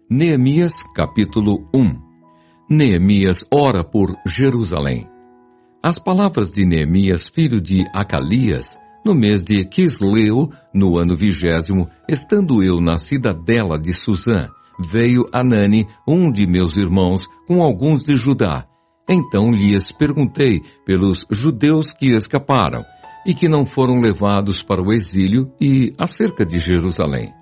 Neemias, capítulo 1. Neemias ora por Jerusalém. As palavras de Neemias, filho de Acalias, no mês de Quisleu, no ano 20º, estando eu na cidadela de Susã, veio Anani, um de meus irmãos, com alguns de Judá. Então lhes perguntei pelos judeus que escaparam e que não foram levados para o exílio e acerca de Jerusalém.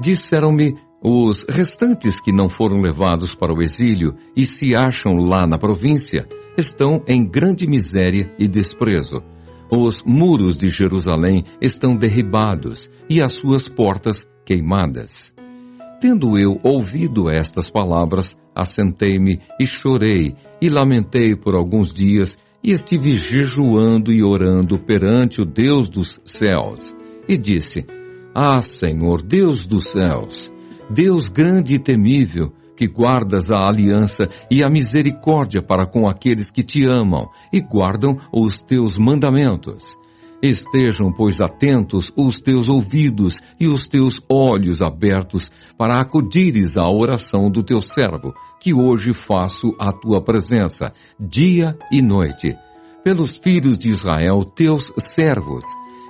Disseram-me: os restantes que não foram levados para o exílio e se acham lá na província estão em grande miséria e desprezo. Os muros de Jerusalém estão derribados e as suas portas queimadas. Tendo eu ouvido estas palavras, assentei-me e chorei e lamentei por alguns dias e estive jejuando e orando perante o Deus dos céus. E disse: Ah, Senhor, Deus dos céus, Deus grande e temível, que guardas a aliança e a misericórdia para com aqueles que te amam e guardam os teus mandamentos. Estejam, pois, atentos os teus ouvidos e os teus olhos abertos para acudires à oração do teu servo, que hoje faço à tua presença, dia e noite, pelos filhos de Israel, teus servos,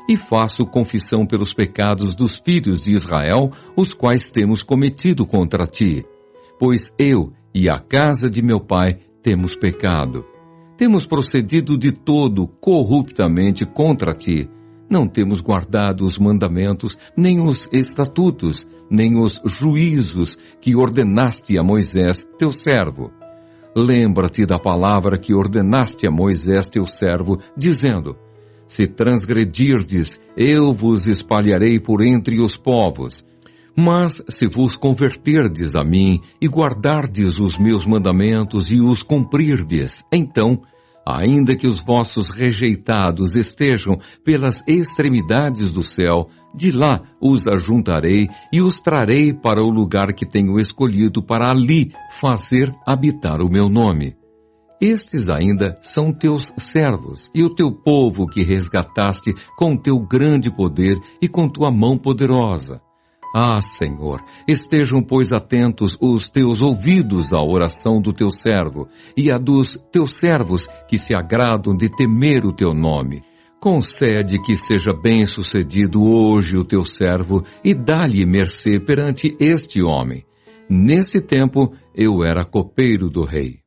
e faço confissão pelos pecados dos filhos de Israel, os quais temos cometido contra ti. Pois eu e a casa de meu pai temos pecado. Temos procedido de todo corruptamente contra ti. Não temos guardado os mandamentos, nem os estatutos, nem os juízos que ordenaste a Moisés, teu servo. Lembra-te da palavra que ordenaste a Moisés, teu servo, dizendo: Se transgredirdes, eu vos espalharei por entre os povos. Mas se vos converterdes a mim e guardardes os meus mandamentos e os cumprirdes, então, ainda que os vossos rejeitados estejam pelas extremidades do céu, de lá os ajuntarei e os trarei para o lugar que tenho escolhido para ali fazer habitar o meu nome. Estes ainda são teus servos e o teu povo que resgataste com teu grande poder e com tua mão poderosa. Ah, Senhor, estejam, pois, atentos os teus ouvidos à oração do teu servo e à dos teus servos que se agradam de temer o teu nome. Concede que seja bem-sucedido hoje o teu servo e dá-lhe mercê perante este homem. Nesse tempo eu era copeiro do rei.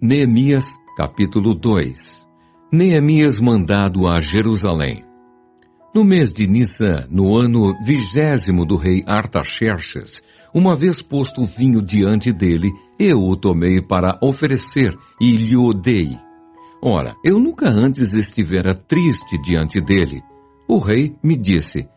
Neemias, capítulo 2. Neemias mandado a Jerusalém. No mês de Nisã, no ano 20º do rei Artaxerxes, uma vez posto o vinho diante dele, eu o tomei para oferecer e lhe o dei. Ora, eu nunca antes estivera triste diante dele. O rei me disse: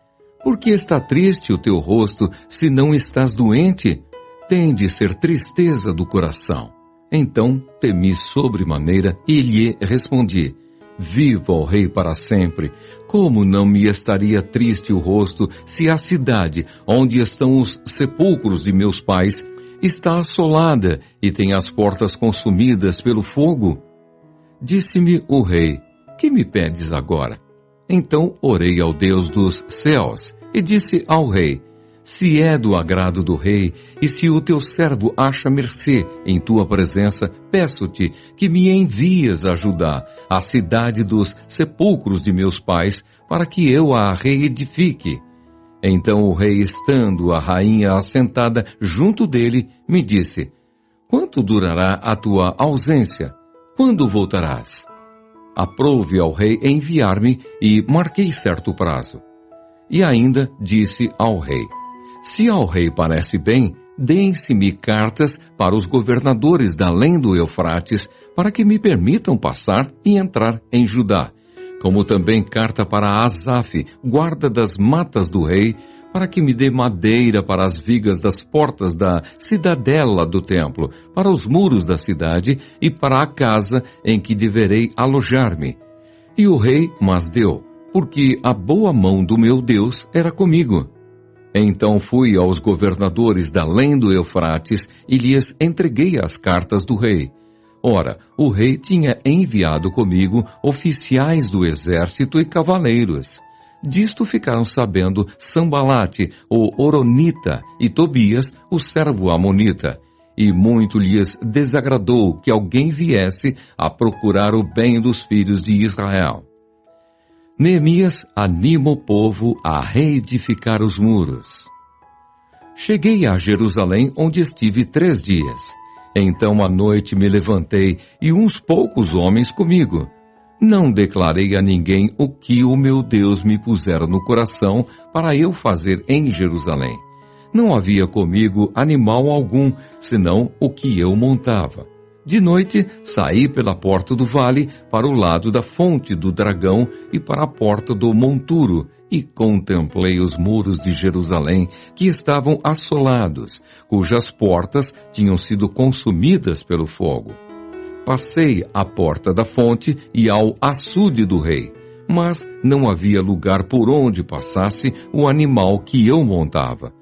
Por que está triste o teu rosto, se não estás doente? Tem de ser tristeza do coração. Então temi sobremaneira e lhe respondi: Viva o rei para sempre! Como não me estaria triste o rosto se a cidade onde estão os sepulcros de meus pais está assolada e tem as portas consumidas pelo fogo? Disse-me o rei: Que me pedes agora? Então orei ao Deus dos céus e disse ao rei: Se é do agrado do rei, e se o teu servo acha mercê em tua presença, peço-te que me envies a Judá, a cidade dos sepulcros de meus pais, para que eu a reedifique. Então o rei, estando a rainha assentada junto dele, me disse: Quanto durará a tua ausência? Quando voltarás? Aprouve ao rei enviar-me e marquei certo prazo. E ainda disse ao rei: Se ao rei parece bem, deem-se-me cartas para os governadores da além do Eufrates, para que me permitam passar e entrar em Judá, como também carta para Asaf, guarda das matas do rei, para que me dê madeira para as vigas das portas da cidadela do templo, para os muros da cidade e para a casa em que deverei alojar-me. E o rei mas deu, porque a boa mão do meu Deus era comigo. Então fui aos governadores da além do Eufrates e lhes entreguei as cartas do rei. Ora, o rei tinha enviado comigo oficiais do exército e cavaleiros. Disto ficaram sabendo Sambalate, o Horonita, e Tobias, o servo amonita. E muito lhes desagradou que alguém viesse a procurar o bem dos filhos de Israel. Neemias anima o povo a reedificar os muros. Cheguei a Jerusalém, onde estive 3 dias. Então à noite me levantei, e uns poucos homens comigo. Não declarei a ninguém o que o meu Deus me pusera no coração para eu fazer em Jerusalém. Não havia comigo animal algum, senão o que eu montava. De noite, saí pela porta do vale, para o lado da fonte do dragão e para a porta do monturo, e contemplei os muros de Jerusalém, que estavam assolados, cujas portas tinham sido consumidas pelo fogo. Passei à porta da fonte e ao açude do rei, mas não havia lugar por onde passasse o animal que eu montava.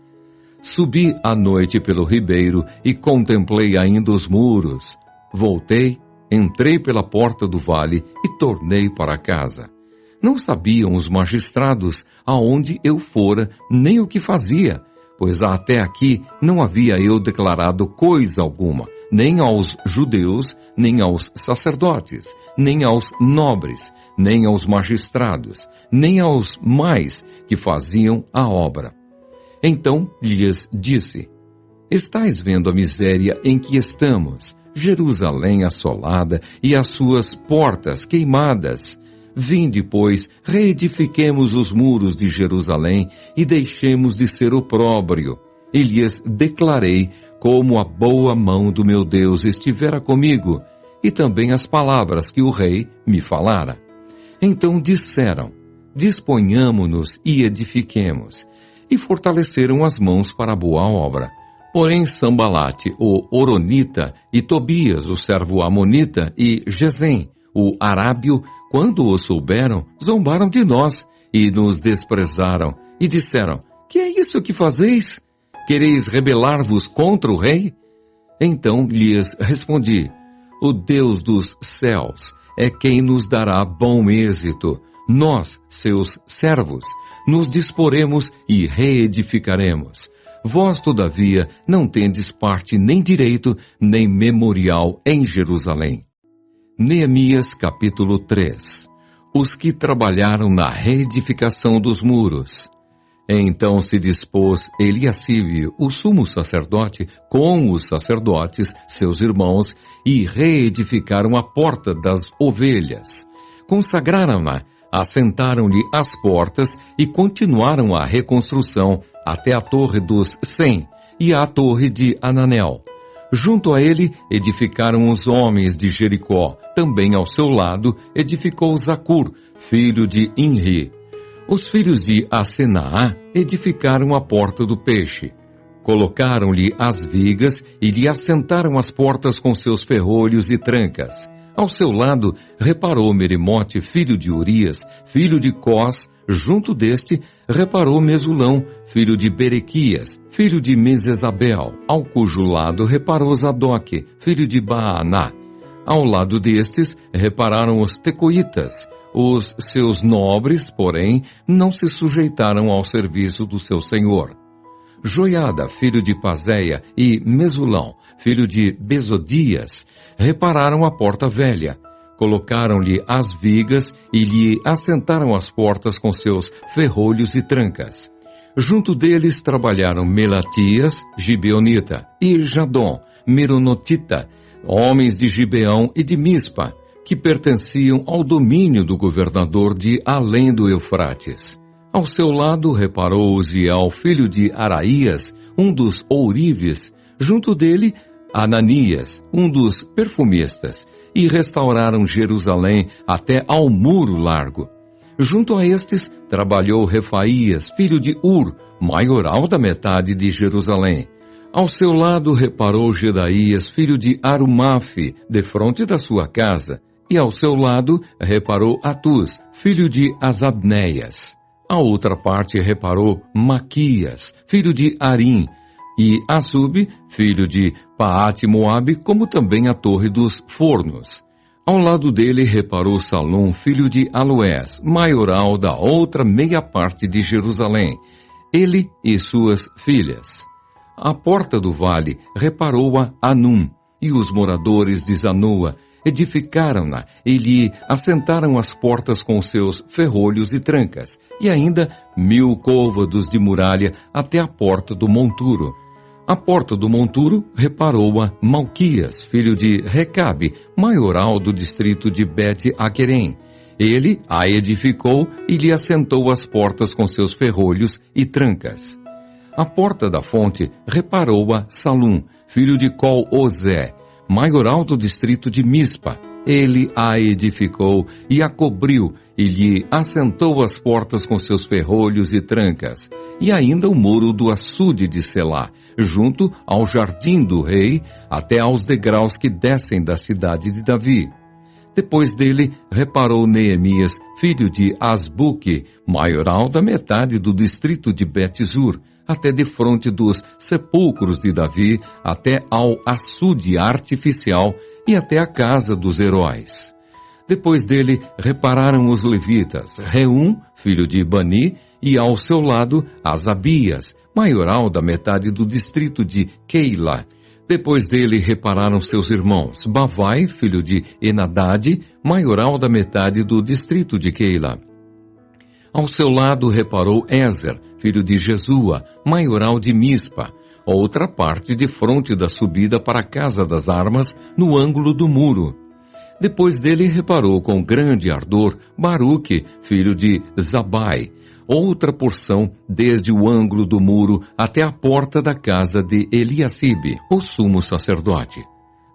Subi à noite pelo ribeiro e contemplei ainda os muros. Voltei, entrei pela porta do vale e tornei para casa. Não sabiam os magistrados aonde eu fora, nem o que fazia, pois até aqui não havia eu declarado coisa alguma, nem aos judeus, nem aos sacerdotes, nem aos nobres, nem aos magistrados, nem aos mais que faziam a obra. Então lhes disse: estais vendo a miséria em que estamos, Jerusalém assolada e as suas portas queimadas. Vinde, pois, reedifiquemos os muros de Jerusalém e deixemos de ser opróbrio. E lhes declarei como a boa mão do meu Deus estivera comigo, e também as palavras que o rei me falara. Então disseram: disponhamo-nos e edifiquemos. E fortaleceram as mãos para a boa obra. Porém Sambalate, o Horonita, e Tobias, o servo amonita, e Gesem, o arábio, quando o souberam, zombaram de nós, e nos desprezaram, e disseram: que é isso que fazeis? Quereis rebelar-vos contra o rei? Então lhes respondi: o Deus dos céus é quem nos dará bom êxito. Nós, seus servos, nos disporemos e reedificaremos. Vós, todavia, não tendes parte nem direito, nem memorial em Jerusalém. Neemias capítulo 3. Os que trabalharam na reedificação dos muros. Então se dispôs Eliacibe, o sumo sacerdote, com os sacerdotes, seus irmãos, e reedificaram a porta das ovelhas. Consagraram-na, assentaram-lhe as portas e continuaram a reconstrução até a torre dos 100 e a torre de Ananel. Junto a ele edificaram os homens de Jericó. Também ao seu lado edificou Zacur, filho de Inri. Os filhos de Asenaá edificaram a porta do peixe. Colocaram-lhe as vigas e lhe assentaram as portas com seus ferrolhos e trancas. Ao seu lado reparou Merimote, filho de Urias, filho de Cós. Junto deste reparou Mesulão, filho de Berequias, filho de Mesesabel, ao cujo lado reparou Zadok, filho de Baaná. Ao lado destes repararam os tecoitas. Os seus nobres, porém, não se sujeitaram ao serviço do seu senhor. Joiada, filho de Pazéia, e Mesulão, filho de Besodias, repararam a porta velha. Colocaram-lhe as vigas e lhe assentaram as portas com seus ferrolhos e trancas. Junto deles trabalharam Melatias, gibeonita, e Jadom, meronotita, homens de Gibeão e de Mispa, que pertenciam ao domínio do governador de além do Eufrates. Ao seu lado reparou Uziel, filho de Araías, um dos ourives, junto dele Ananias, um dos perfumistas, e restauraram Jerusalém até ao muro largo. Junto a estes trabalhou Refaías, filho de Ur, maioral da metade de Jerusalém. Ao seu lado reparou Gedaías, filho de Arumafe, defronte da sua casa, e ao seu lado reparou Atuz, filho de Asabneias. A outra parte reparou Maquias, filho de Arim, e Azub, filho de Paate-Moabe, como também a torre dos fornos. Ao lado dele reparou Salum, filho de Aloés, maioral da outra meia parte de Jerusalém, ele e suas filhas. À porta do vale reparou-a Anum, e os moradores de Zanoa edificaram-na e lhe assentaram as portas com seus ferrolhos e trancas, e ainda 1000 côvados de muralha até a porta do monturo. À porta do monturo reparou-a Malquias, filho de Recabe, maioral do distrito de Bet-Aquerem. Ele a edificou e lhe assentou as portas com seus ferrolhos e trancas. À porta da fonte reparou-a Salum, filho de Col-Ozé, maioral do distrito de Mispa. Ele a edificou e a cobriu e lhe assentou as portas com seus ferrolhos e trancas, e ainda o muro do açude de Selá, junto ao jardim do rei, até aos degraus que descem da cidade de Davi. Depois dele reparou Neemias, filho de Asbuque, maioral da metade do distrito de Bet-Zur, até defronte dos sepulcros de Davi, até ao açude artificial e até a casa dos heróis. Depois dele repararam os levitas, Reum, filho de Bani, e ao seu lado Asabias, maioral da metade do distrito de Keila. Depois dele repararam seus irmãos, Bavai, filho de Enadade, maioral da metade do distrito de Keila. Ao seu lado reparou Ezer, filho de Jesua, maioral de Mispa, outra parte de fronte da subida para a casa das armas, no ângulo do muro. Depois dele reparou com grande ardor Baruque, filho de Zabai, outra porção desde o ângulo do muro até a porta da casa de Eliacibe, o sumo sacerdote.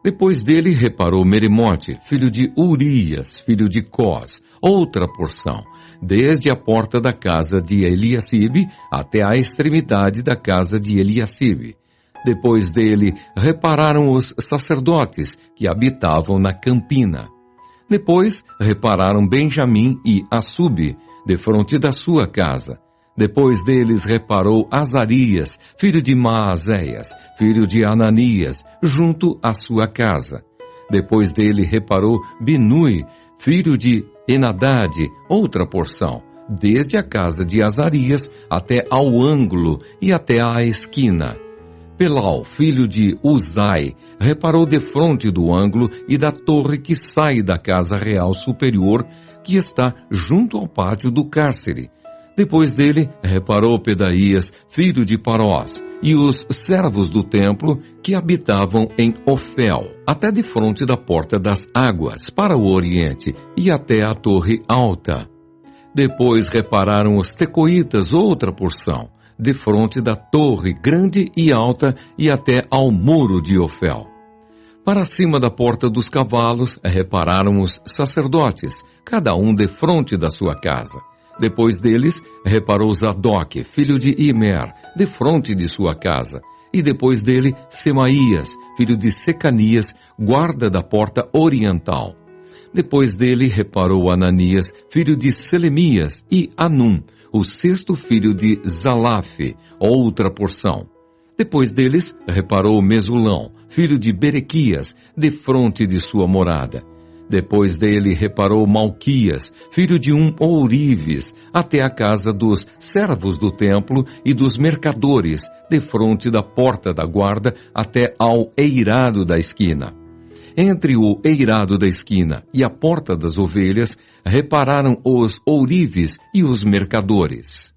Depois dele reparou Meremote, filho de Urias, filho de Cós, outra porção, desde a porta da casa de Eliacibe até a extremidade da casa de Eliacibe. Depois dele repararam os sacerdotes que habitavam na campina. Depois repararam Benjamim e Assube, defronte da sua casa. Depois deles reparou Azarias, filho de Maazéias, filho de Ananias, junto à sua casa. Depois dele reparou Binui, filho de Enadade, outra porção, desde a casa de Azarias até ao ângulo e até à esquina. Pelau, filho de Uzai, reparou defronte do ângulo e da torre que sai da casa real superior, que está junto ao pátio do cárcere. Depois dele, reparou Pedaías, filho de Parós, e os servos do templo que habitavam em Ofel, até defronte da porta das águas, para o oriente, e até a torre alta. Depois repararam os tecoitas, outra porção, defronte da torre grande e alta, e até ao muro de Ofel. Para cima da porta dos cavalos, repararam os sacerdotes, cada um defronte da sua casa. Depois deles, reparou Zadok, filho de Imer, defronte de sua casa. E depois dele, Semaías, filho de Secanias, guarda da porta oriental. Depois dele, reparou Ananias, filho de Selemias, e Anum, o sexto filho de Zalafe, outra porção. Depois deles, reparou Mesulão, filho de Berequias, defronte de sua morada. Depois dele reparou Malquias, filho de Ourives, até a casa dos servos do templo e dos mercadores, defronte da porta da guarda até ao eirado da esquina. Entre o eirado da esquina e a porta das ovelhas, repararam os ourives e os mercadores.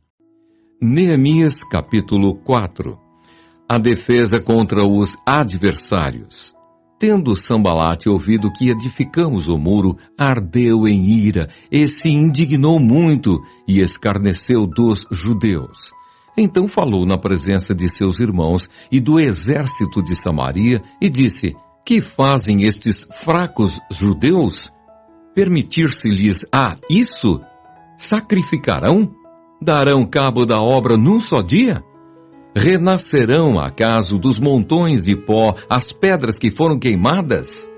Neemias capítulo 4. A defesa contra os adversários. Tendo Sambalate ouvido que edificamos o muro, ardeu em ira e se indignou muito e escarneceu dos judeus. Então falou na presença de seus irmãos e do exército de Samaria e disse: Que fazem estes fracos judeus? Permitir-se-lhes isso? Sacrificarão? Darão cabo da obra num só dia? Renascerão, acaso, dos montões de pó as pedras que foram queimadas?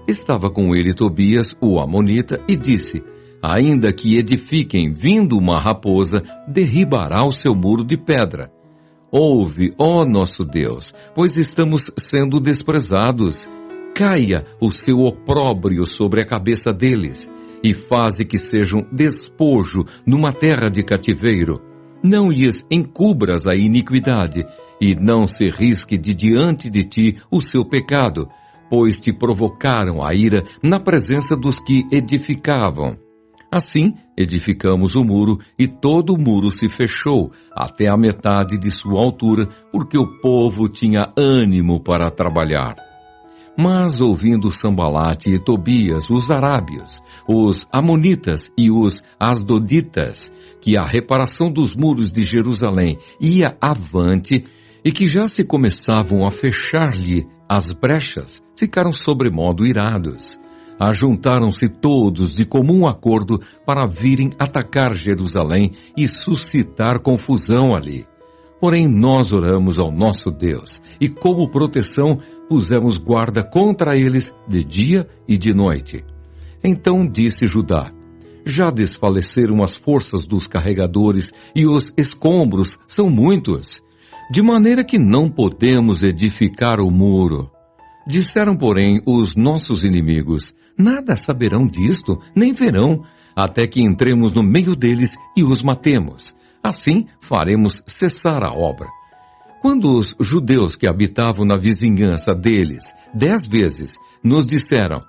Estava com ele Tobias, o amonita, e disse: Ainda que edifiquem, vindo uma raposa, derribará o seu muro de pedra. Ouve, ó nosso Deus, pois estamos sendo desprezados. caia o seu opróbrio sobre a cabeça deles, e faze que sejam despojo numa terra de cativeiro. Não lhes encubras a iniquidade, e não se risque de diante de ti o seu pecado, pois te provocaram a ira na presença dos que edificavam. Assim, edificamos o muro, e todo o muro se fechou, até a metade de sua altura, porque o povo tinha ânimo para trabalhar. Mas ouvindo Sambalate e Tobias, os arábios, os amonitas e os asdoditas, que a reparação dos muros de Jerusalém ia avante, e que já se começavam a fechar-lhe as brechas, ficaram sobremodo irados. Ajuntaram-se todos de comum acordo para virem atacar Jerusalém e suscitar confusão ali. Porém nós oramos ao nosso Deus, e como proteção pusemos guarda contra eles de dia e de noite. Então disse Judá: já desfaleceram as forças dos carregadores, e os escombros são muitos, de maneira que não podemos edificar o muro. Disseram, porém, os nossos inimigos: nada saberão disto, nem verão, até que entremos no meio deles e os matemos. Assim faremos cessar a obra. Quando os judeus que habitavam na vizinhança deles 10 vezes nos disseram: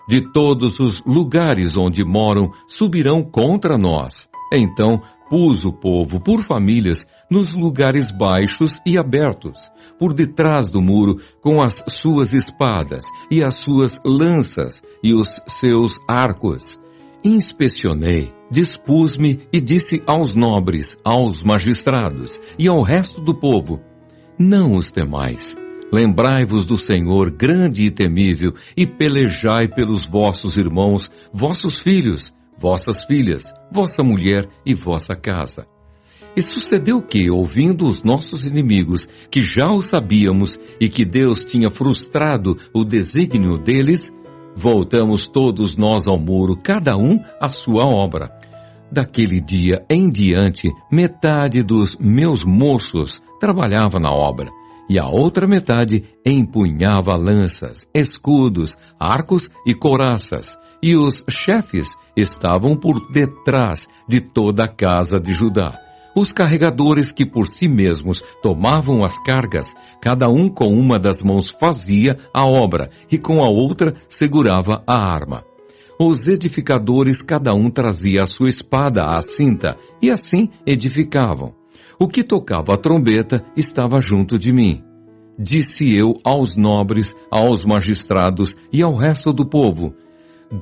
de todos os lugares onde moram subirão contra nós, então pus o povo por famílias nos lugares baixos e abertos, por detrás do muro, com as suas espadas e as suas lanças e os seus arcos. Inspecionei, dispus-me e disse aos nobres, aos magistrados e ao resto do povo: não os temais. Lembrai-vos do Senhor grande e temível, e pelejai pelos vossos irmãos, vossos filhos, vossas filhas, vossa mulher e vossa casa. E sucedeu que, ouvindo os nossos inimigos, que já o sabíamos, e que Deus tinha frustrado o desígnio deles, voltamos todos nós ao muro, cada um à sua obra. Daquele dia em diante, metade dos meus moços trabalhava na obra, e a outra metade empunhava lanças, escudos, arcos e couraças, e os chefes estavam por detrás de toda a casa de Judá. Os carregadores que por si mesmos tomavam as cargas, cada um com uma das mãos fazia a obra, e com a outra segurava a arma. Os edificadores cada um trazia a sua espada à cinta, e assim edificavam. O que tocava a trombeta estava junto de mim. Disse eu aos nobres, aos magistrados e ao resto do povo: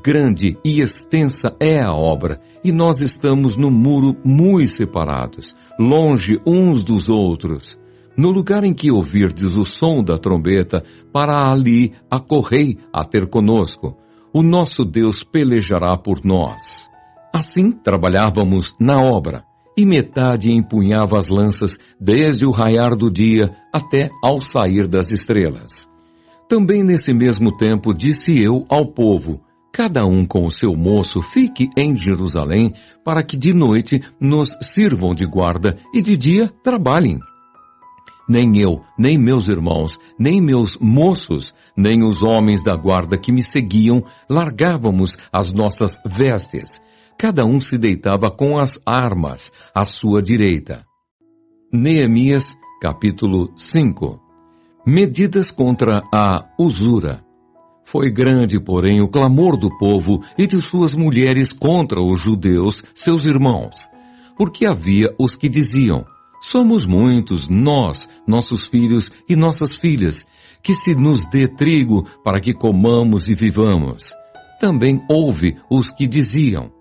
grande e extensa é a obra, e nós estamos no muro muito separados, longe uns dos outros. No lugar em que ouvirdes o som da trombeta, para ali acorrei a ter conosco. O nosso Deus pelejará por nós. Assim trabalhávamos na obra, e metade empunhava as lanças desde o raiar do dia até ao sair das estrelas. Também nesse mesmo tempo disse eu ao povo: cada um com o seu moço fique em Jerusalém, para que de noite nos sirvam de guarda e de dia trabalhem. Nem eu, nem meus irmãos, nem meus moços, nem os homens da guarda que me seguiam largávamos as nossas vestes. Cada um se deitava com as armas à sua direita. Neemias, capítulo 5. Medidas contra a usura. Foi grande, porém, o clamor do povo e de suas mulheres contra os judeus, seus irmãos, porque havia os que diziam: somos muitos, nós, nossos filhos e nossas filhas, que se nos dê trigo para que comamos e vivamos. Também houve os que diziam: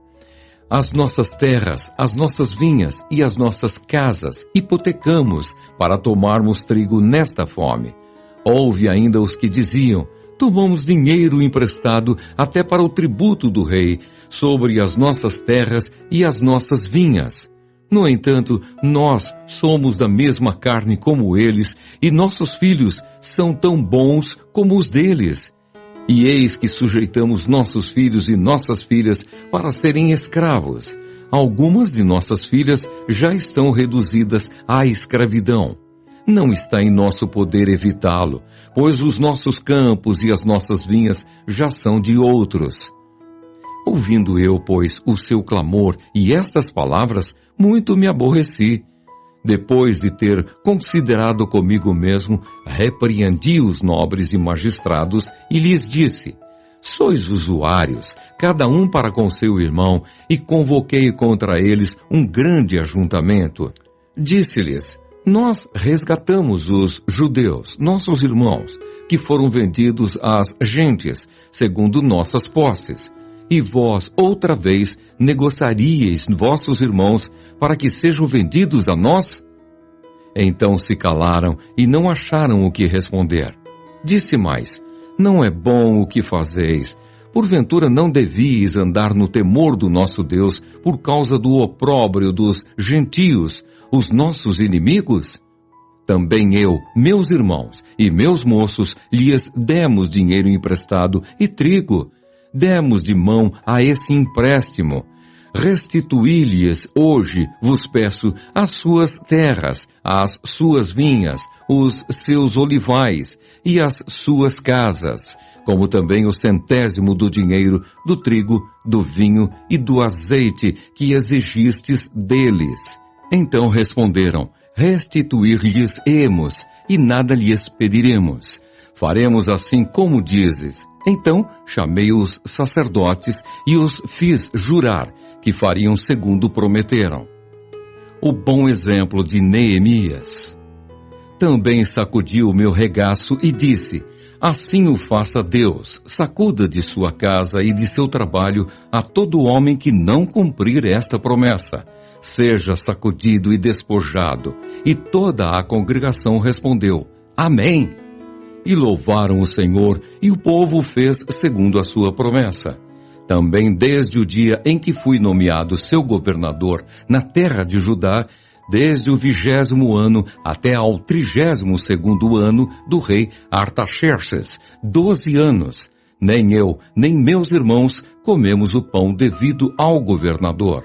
as nossas terras, as nossas vinhas e as nossas casas hipotecamos para tomarmos trigo nesta fome. Houve ainda os que diziam: tomamos dinheiro emprestado até para o tributo do rei sobre as nossas terras e as nossas vinhas. No entanto, nós somos da mesma carne como eles, e nossos filhos são tão bons como os deles. E eis que sujeitamos nossos filhos e nossas filhas para serem escravos. Algumas de nossas filhas já estão reduzidas à escravidão. Não está em nosso poder evitá-lo, pois os nossos campos e as nossas vinhas já são de outros. Ouvindo eu, pois, o seu clamor e estas palavras, muito me aborreci. Depois de ter considerado comigo mesmo, repreendi os nobres e magistrados e lhes disse: sois usuários, cada um para com seu irmão, e convoquei contra eles um grande ajuntamento. Disse-lhes: nós resgatamos os judeus, nossos irmãos, que foram vendidos às gentes, segundo nossas posses. E vós, outra vez, negociaríeis vossos irmãos para que sejam vendidos a nós? Então se calaram e não acharam o que responder. Disse mais: não é bom o que fazeis. Porventura não devíeis andar no temor do nosso Deus por causa do opróbrio dos gentios, os nossos inimigos? Também eu, meus irmãos e meus moços, lhes demos dinheiro emprestado e trigo. Demos de mão a esse empréstimo. Restituí-lhes hoje, vos peço, as suas terras, as suas vinhas, os seus olivais e as suas casas, como também o 100º do dinheiro, do trigo, do vinho e do azeite que exigistes deles. Então responderam: restituir-lhes-emos, e nada lhes pediremos. Faremos assim como dizes. Então chamei os sacerdotes e os fiz jurar que fariam segundo prometeram. O bom exemplo de Neemias. Também sacudiu o meu regaço e disse: assim o faça Deus, sacuda de sua casa e de seu trabalho a todo homem que não cumprir esta promessa. Seja sacudido e despojado. E toda a congregação respondeu: Amém. E louvaram o Senhor, e o povo fez segundo a sua promessa. Também desde o dia em que fui nomeado seu governador na terra de Judá, desde o 20º ano até ao 32º ano do rei Artaxerxes, 12 anos, nem eu, nem meus irmãos comemos o pão devido ao governador.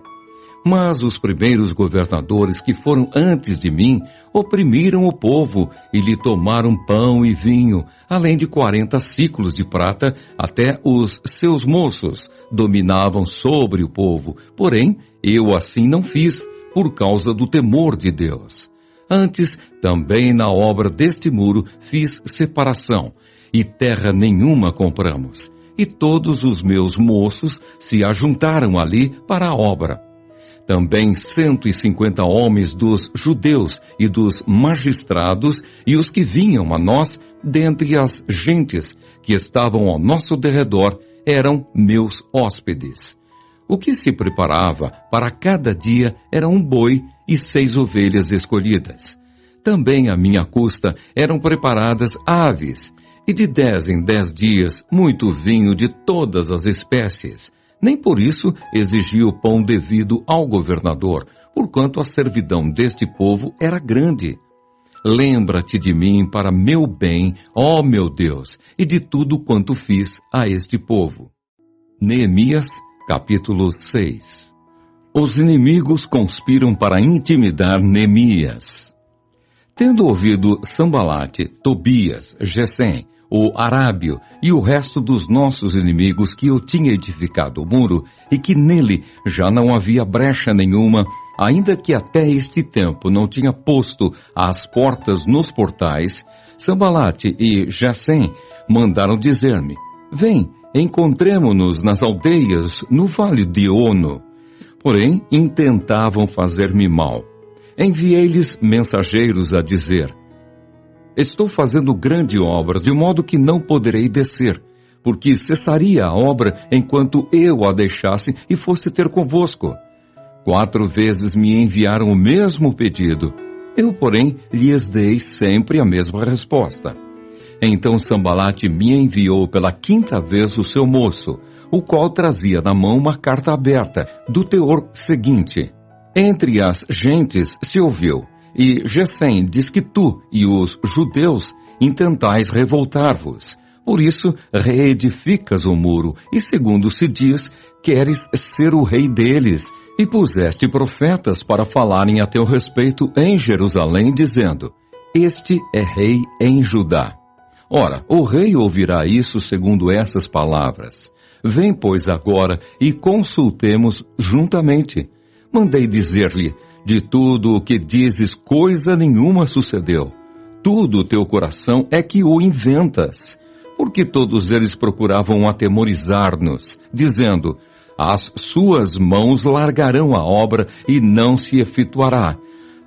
Mas os primeiros governadores que foram antes de mim oprimiram o povo e lhe tomaram pão e vinho, além de 40 ciclos de prata, até os seus moços dominavam sobre o povo. Porém, eu assim não fiz, por causa do temor de Deus. Antes, também na obra deste muro fiz separação, e terra nenhuma compramos. E todos os meus moços se ajuntaram ali para a obra. Também 150 homens dos judeus e dos magistrados e os que vinham a nós dentre as gentes que estavam ao nosso derredor eram meus hóspedes. O que se preparava para cada dia era um boi e 6 ovelhas escolhidas. Também à minha custa eram preparadas aves, e de 10 em 10 dias muito vinho de todas as espécies. Nem por isso exigia o pão devido ao governador, porquanto a servidão deste povo era grande. Lembra-te de mim para meu bem, ó meu Deus, e de tudo quanto fiz a este povo. Neemias, capítulo 6. Os inimigos conspiram para intimidar Neemias. Tendo ouvido Sambalate, Tobias, Gesem, o arábio e o resto dos nossos inimigos que eu tinha edificado o muro e que nele já não havia brecha nenhuma, ainda que até este tempo não tinha posto as portas nos portais, Sambalate e Gesem mandaram dizer-me: vem, encontremo-nos nas aldeias no vale de Ono. Porém, intentavam fazer-me mal. Enviei-lhes mensageiros a dizer: estou fazendo grande obra, de modo que não poderei descer, porque cessaria a obra enquanto eu a deixasse e fosse ter convosco. 4 vezes me enviaram o mesmo pedido. Eu, porém, lhes dei sempre a mesma resposta. Então Sambalate me enviou pela 5ª vez o seu moço, o qual trazia na mão uma carta aberta, do teor seguinte: entre as gentes se ouviu, e Gesem diz que tu e os judeus intentais revoltar-vos. Por isso, reedificas o muro, e segundo se diz, queres ser o rei deles, e puseste profetas para falarem a teu respeito em Jerusalém, dizendo: Este é rei em Judá. Ora, o rei ouvirá isso segundo essas palavras. Vem, pois, agora e consultemos juntamente. Mandei dizer-lhe, de tudo o que dizes, coisa nenhuma sucedeu. Tudo o teu coração é que o inventas. Porque todos eles procuravam atemorizar-nos, dizendo, as suas mãos largarão a obra e não se efetuará.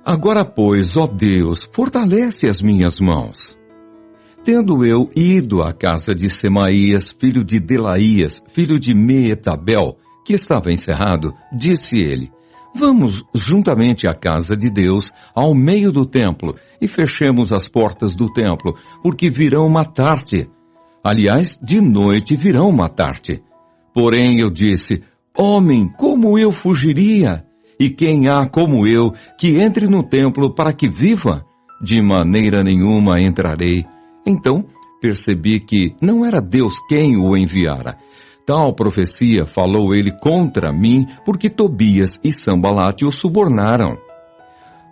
Agora, pois, ó Deus, fortalece as minhas mãos. Tendo eu ido à casa de Semaías, filho de Delaías, filho de Meetabel, que estava encerrado, disse ele, vamos juntamente à casa de Deus, ao meio do templo, e fechemos as portas do templo, porque virão matar-te. Aliás, de noite virão matar-te. Porém eu disse, homem, como eu fugiria? E quem há como eu que entre no templo para que viva? De maneira nenhuma entrarei. Então percebi que não era Deus quem o enviara. Tal profecia falou ele contra mim, porque Tobias e Sambalate o subornaram.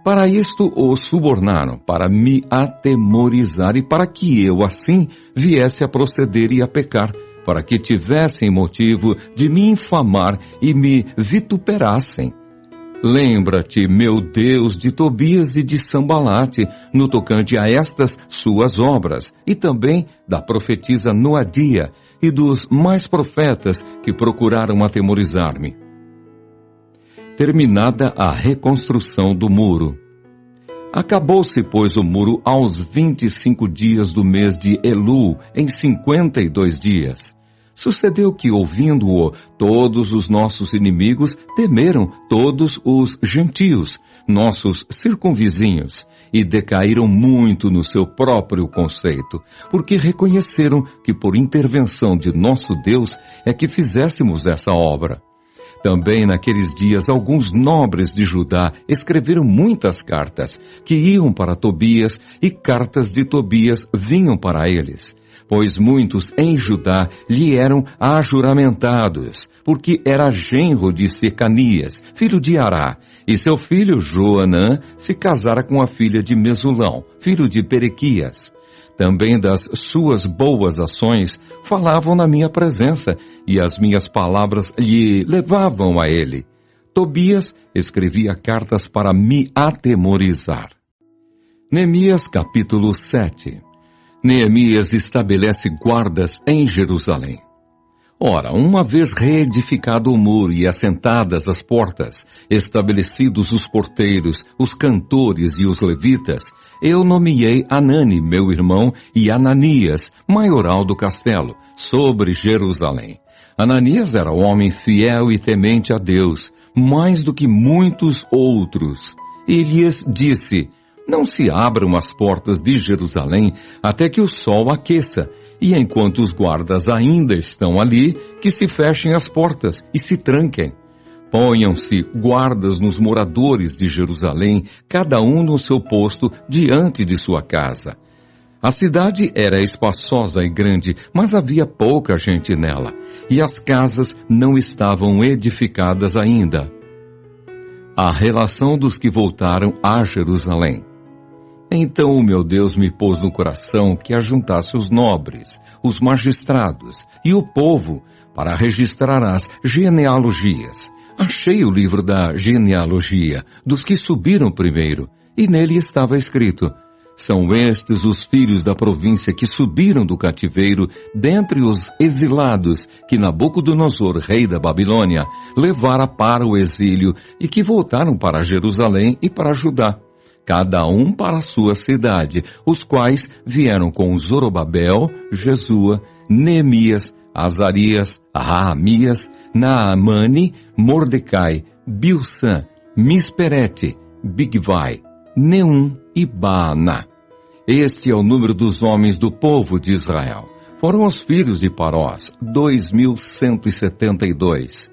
Para isto o subornaram, para me atemorizar e para que eu assim viesse a proceder e a pecar, para que tivessem motivo de me infamar e me vituperassem. Lembra-te, meu Deus, de Tobias e de Sambalate, no tocante a estas suas obras, e também da profetisa Noadia e dos mais profetas que procuraram atemorizar-me. Terminada a reconstrução do muro. Acabou-se, pois, o muro aos 25 dias do mês de Elul, em 52 dias. Sucedeu que, ouvindo-o, todos os nossos inimigos temeram todos os gentios, nossos circunvizinhos, e decaíram muito no seu próprio conceito, porque reconheceram que por intervenção de nosso Deus é que fizéssemos essa obra. Também naqueles dias alguns nobres de Judá escreveram muitas cartas, que iam para Tobias, e cartas de Tobias vinham para eles. Pois muitos em Judá lhe eram ajuramentados, porque era genro de Secanias, filho de Ará, e seu filho Joanã se casara com a filha de Mesulão, filho de Perequias. Também das suas boas ações falavam na minha presença, e as minhas palavras lhe levavam a ele. Tobias escrevia cartas para me atemorizar. Neemias capítulo 7. Neemias estabelece guardas em Jerusalém. Ora, uma vez reedificado o muro e assentadas as portas, estabelecidos os porteiros, os cantores e os levitas, eu nomeei Anani, meu irmão, e Ananias, maioral do castelo, sobre Jerusalém. Ananias era homem fiel e temente a Deus, mais do que muitos outros. E lhes disse, não se abram as portas de Jerusalém até que o sol aqueça, e enquanto os guardas ainda estão ali, que se fechem as portas e se tranquem. Ponham-se guardas nos moradores de Jerusalém, cada um no seu posto diante de sua casa. A cidade era espaçosa e grande, mas havia pouca gente nela, e as casas não estavam edificadas ainda. A relação dos que voltaram a Jerusalém. Então o meu Deus me pôs no coração que ajuntasse os nobres, os magistrados e o povo para registrar as genealogias. Achei o livro da genealogia dos que subiram primeiro, e nele estava escrito, são estes os filhos da província que subiram do cativeiro dentre os exilados que Nabucodonosor, rei da Babilônia, levara para o exílio e que voltaram para Jerusalém e para Judá, cada um para a sua cidade, os quais vieram com Zorobabel, Jesua, Neemias, Azarias, Raamias, Naamane, Mordecai, Bilsã, Misperete, Bigvai, Neum e Baana. Este é o número dos homens do povo de Israel. Foram os filhos de Parós, 2.172.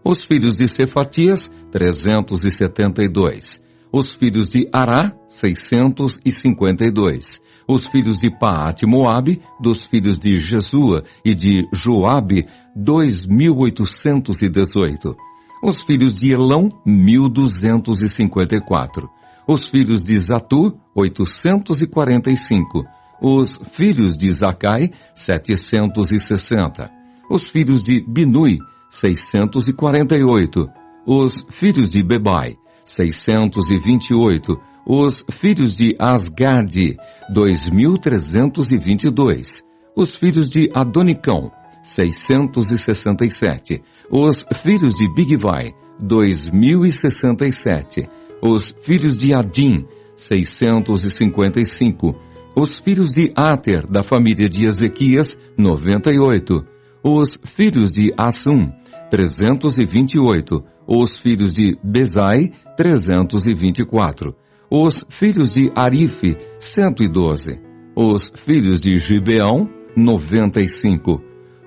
Os filhos de Cefatias, 372. Os filhos de Ará, 652. Os filhos de Paate Moabe, dos filhos de Jesua e de Joabe, 2.818. Os filhos de Elão, 1.254. Os filhos de Zatu, 845. Os filhos de Zacai, 760. Os filhos de Binui, 648. Os filhos de Bebai, 628. Os filhos de Asgade, 2.322. Os filhos de Adonicão, 667. Os filhos de Bigvai, 2.067. Os filhos de Adim, 655. Os filhos de Ater, da família de Ezequias, 98. Os filhos de Assum, 328. Os filhos de Bezai, 324. Os filhos de Arife, 112. Os filhos de Gibeão, 95.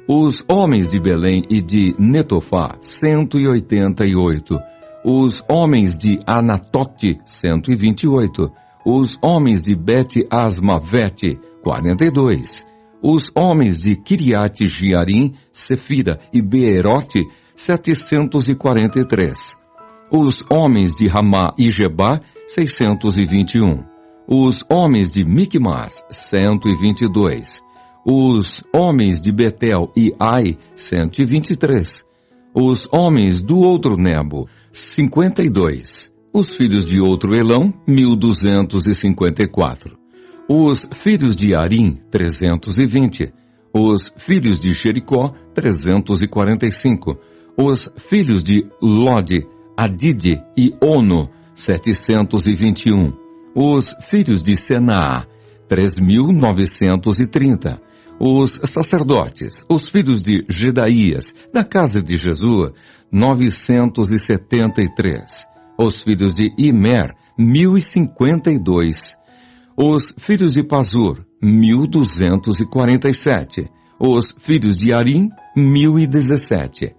Os homens de Belém e de Netofá, 188. Os homens de Anatote, 128. Os homens de Bet-Asmavete, 42. Os homens de Kiriat-Jearim, Sefira e Beerote, 743. Os homens de Ramá e Gebá, 621. Os homens de Micmas, 122. Os homens de Betel e Ai, 123. Os homens do outro Nebo, 52. Os filhos de outro Elão, 1.254. Os filhos de Arim, 320. Os filhos de Jericó, 345. Os filhos de Lode, Adide e Ono, 721. Os filhos de Senaá, 3.930. Os sacerdotes, os filhos de Gedaías, da casa de Jesua, 973. Os filhos de Imer, 1.052. Os filhos de Pazur, 1.247. Os filhos de Arim, 1.017.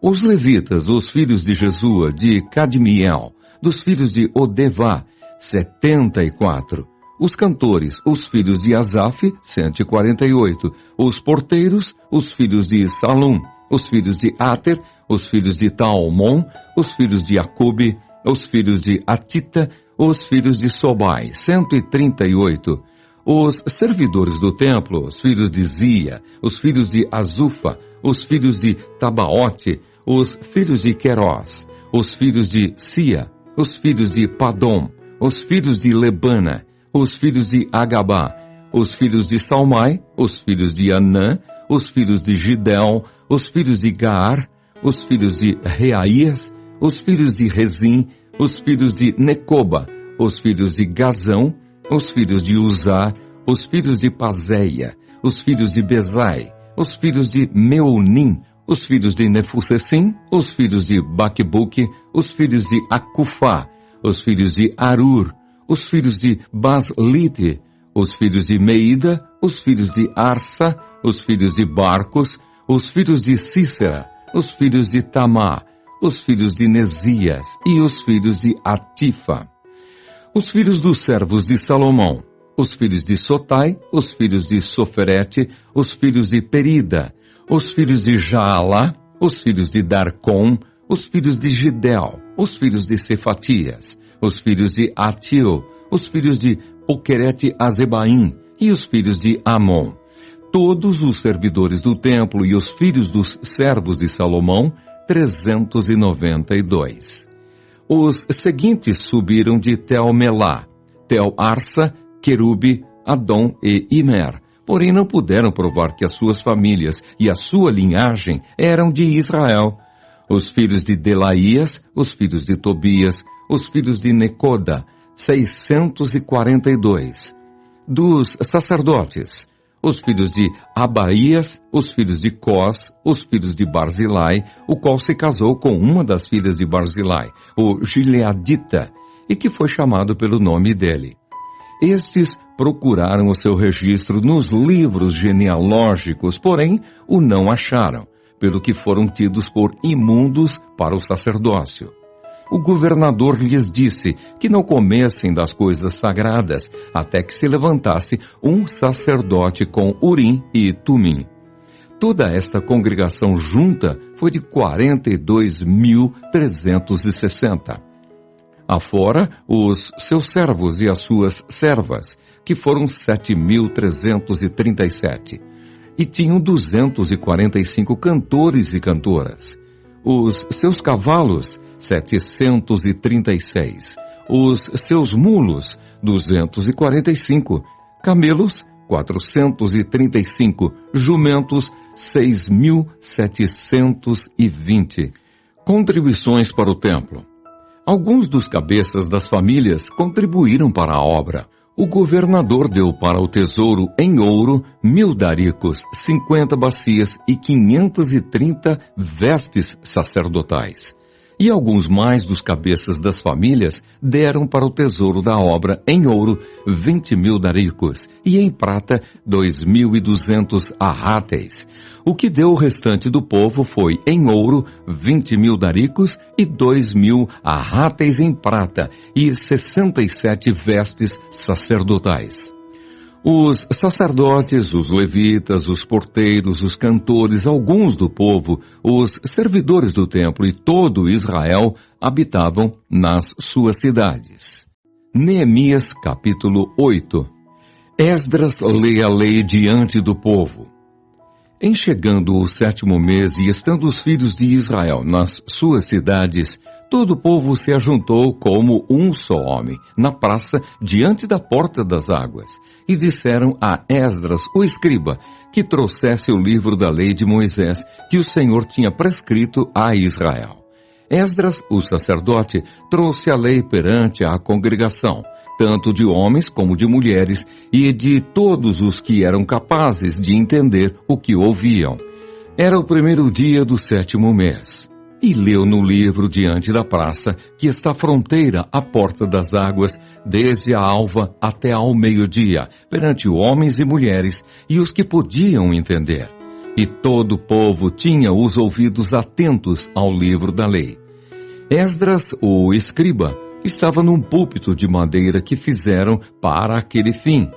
Os levitas, os filhos de Jesua, de Cadmiel, dos filhos de Odevá, 74. Os cantores, os filhos de Asaf, 148. Os porteiros, os filhos de Salum, os filhos de Ater, os filhos de Talmon, os filhos de Acube, os filhos de Atita, os filhos de Sobai, 138. Os servidores do templo, os filhos de Zia, os filhos de Azufa, os filhos de Tabaote, os filhos de Querós, os filhos de Sia, os filhos de Padom, os filhos de Lebana, os filhos de Agabá, os filhos de Salmai, os filhos de Anã, os filhos de Gidel, os filhos de Gaar, os filhos de Reaías, os filhos de Rezim, os filhos de Necoba, os filhos de Gazão, os filhos de Uzá, os filhos de Pazéia, os filhos de Bezai, os filhos de Meunim, os filhos de Nefusessim, os filhos de Baquebuque, os filhos de Acufá, os filhos de Arur, os filhos de Baslite, os filhos de Meida, os filhos de Arsa, os filhos de Barcos, os filhos de Cícera, os filhos de Tamá, os filhos de Nesias e os filhos de Atifa. Os filhos dos servos de Salomão, os filhos de Sotai, os filhos de Soferete, os filhos de Perida, os filhos de Jaalá, os filhos de Darcom, os filhos de Gidel, os filhos de Cefatias, os filhos de Atil, os filhos de Poquerete Azebaim e os filhos de Amon. Todos os servidores do templo e os filhos dos servos de Salomão, 392. Os seguintes subiram de Tel-Melá, Tel-Arsa, Querube, Adom e Imer, porém não puderam provar que as suas famílias e a sua linhagem eram de Israel. Os filhos de Delaías, os filhos de Tobias, os filhos de Necoda, 642. Dos sacerdotes, os filhos de Abaías, os filhos de Cós, os filhos de Barzilai, o qual se casou com uma das filhas de Barzilai, o Gileadita, e que foi chamado pelo nome dele. Estes procuraram o seu registro nos livros genealógicos, porém o não acharam, pelo que foram tidos por imundos para o sacerdócio. O governador lhes disse que não comessem das coisas sagradas, até que se levantasse um sacerdote com Urim e Tumim. Toda esta congregação junta foi de 42.360. afora os seus servos e as suas servas, que foram 7.337. E tinham 245 cantores e cantoras. Os seus cavalos, 736. Os seus mulos, 245. Camelos, 435. Jumentos, 6.720. Contribuições para o templo. Alguns dos cabeças das famílias contribuíram para a obra. O governador deu para o tesouro em ouro 1.000 daricos, 50 bacias e 530 vestes sacerdotais. E alguns mais dos cabeças das famílias deram para o tesouro da obra em ouro 20.000 daricos e em prata 2.200 arráteis. O que deu o restante do povo foi em ouro 20.000 daricos e 2.000 arráteis em prata e 67 vestes sacerdotais. Os sacerdotes, os levitas, os porteiros, os cantores, alguns do povo, os servidores do templo e todo Israel habitavam nas suas cidades. Neemias capítulo 8. Esdras lê a lei diante do povo. Em chegando o 7º mês e estando os filhos de Israel nas suas cidades, todo o povo se ajuntou como um só homem, na praça, diante da porta das águas, e disseram a Esdras, o escriba, que trouxesse o livro da lei de Moisés, que o Senhor tinha prescrito a Israel. Esdras, o sacerdote, trouxe a lei perante a congregação, tanto de homens como de mulheres, e de todos os que eram capazes de entender o que ouviam. Era o 1º dia do 7º mês. E leu no livro diante da praça, que está fronteira à porta das águas, desde a alva até ao meio-dia, perante homens e mulheres, e os que podiam entender. E todo o povo tinha os ouvidos atentos ao livro da lei. Esdras, o escriba, estava num púlpito de madeira que fizeram para aquele fim.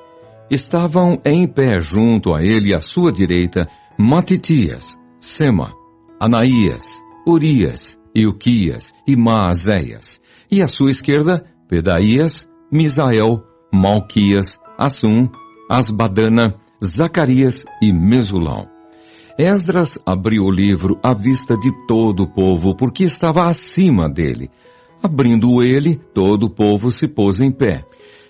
Estavam em pé junto a ele à sua direita Matitias, Sema, Anaías, Urias, Ilquias e Maazéias, e à sua esquerda Pedaías, Misael, Malquias, Assum, Asbadana, Zacarias e Mesulão. Esdras abriu o livro à vista de todo o povo, porque estava acima dele. Abrindo ele, todo o povo se pôs em pé.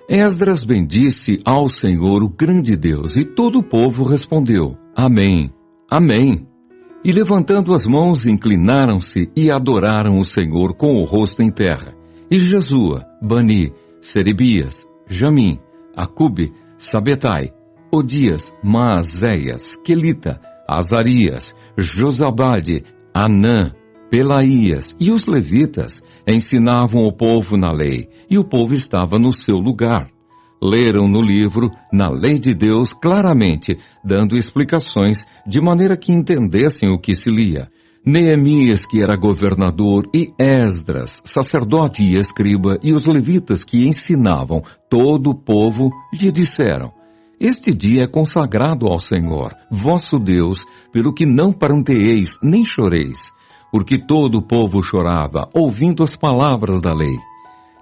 Esdras bendisse ao Senhor, o grande Deus, e todo o povo respondeu: Amém, Amém. E levantando as mãos, inclinaram-se e adoraram o Senhor com o rosto em terra. E Jesua, Bani, Serebias, Jamim, Acube, Sabetai, Odias, Maazéias, Quelita, Azarias, Josabade, Anã, Pelaías e os levitas ensinavam o povo na lei, e o povo estava no seu lugar. Leram no livro, na lei de Deus, claramente, dando explicações, de maneira que entendessem o que se lia. Neemias, que era governador, e Esdras, sacerdote e escriba, e os levitas que ensinavam todo o povo, lhe disseram: Este dia é consagrado ao Senhor, vosso Deus, pelo que não pranteeis nem choreis, porque todo o povo chorava, ouvindo as palavras da lei.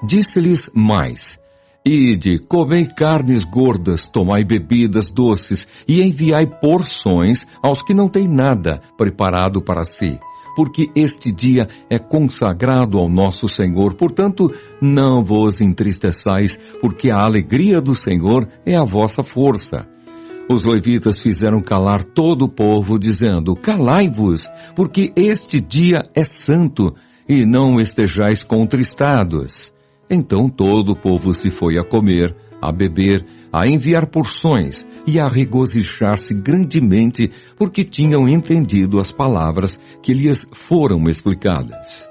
Disse-lhes mais: Ide, comei carnes gordas, tomai bebidas doces, e enviai porções aos que não têm nada preparado para si, porque este dia é consagrado ao nosso Senhor. Portanto, não vos entristeçais, porque a alegria do Senhor é a vossa força. Os levitas fizeram calar todo o povo, dizendo: Calai-vos, porque este dia é santo, e não estejais contristados. Então todo o povo se foi a comer, a beber, a enviar porções e a regozijar-se grandemente, porque tinham entendido as palavras que lhes foram explicadas.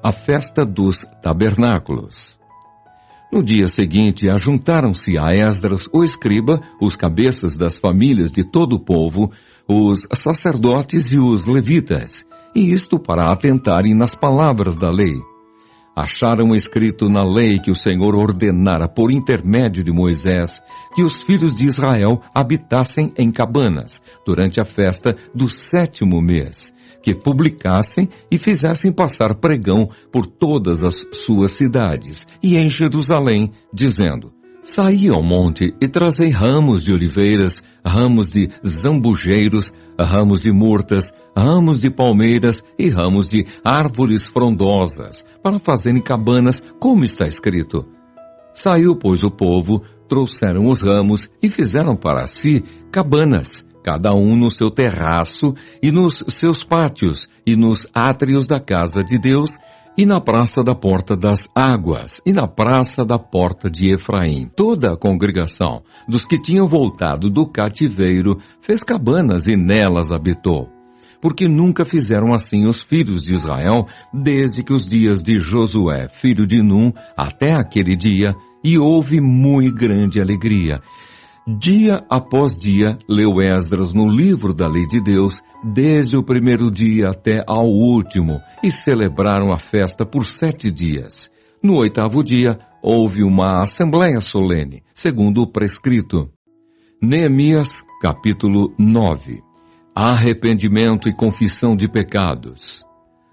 A festa dos tabernáculos. No dia seguinte, ajuntaram-se a Esdras, o escriba, os cabeças das famílias de todo o povo, os sacerdotes e os levitas, e isto para atentarem nas palavras da lei. acharam escrito na lei que o Senhor ordenara por intermédio de Moisés que os filhos de Israel habitassem em cabanas durante a festa do 7º mês, que publicassem e fizessem passar pregão por todas as suas cidades e em Jerusalém, dizendo: Saí ao monte e trazei ramos de oliveiras, ramos de zambujeiros, ramos de murtas, ramos de palmeiras e ramos de árvores frondosas, para fazerem cabanas, como está escrito. Saiu, pois, o povo, trouxeram os ramos e fizeram para si cabanas, cada um no seu terraço e nos seus pátios e nos átrios da casa de Deus, e na praça da Porta das Águas, e na praça da Porta de Efraim. Toda a congregação dos que tinham voltado do cativeiro fez cabanas e nelas habitou. Porque nunca fizeram assim os filhos de Israel, desde que os dias de Josué, filho de Num, até aquele dia, e houve muito grande alegria. Dia após dia, leu Esdras no livro da lei de Deus, desde o primeiro dia até ao último, e celebraram a festa por 7 dias. No 8º dia, houve uma assembleia solene, segundo o prescrito. Neemias, capítulo 9. Arrependimento e confissão de pecados.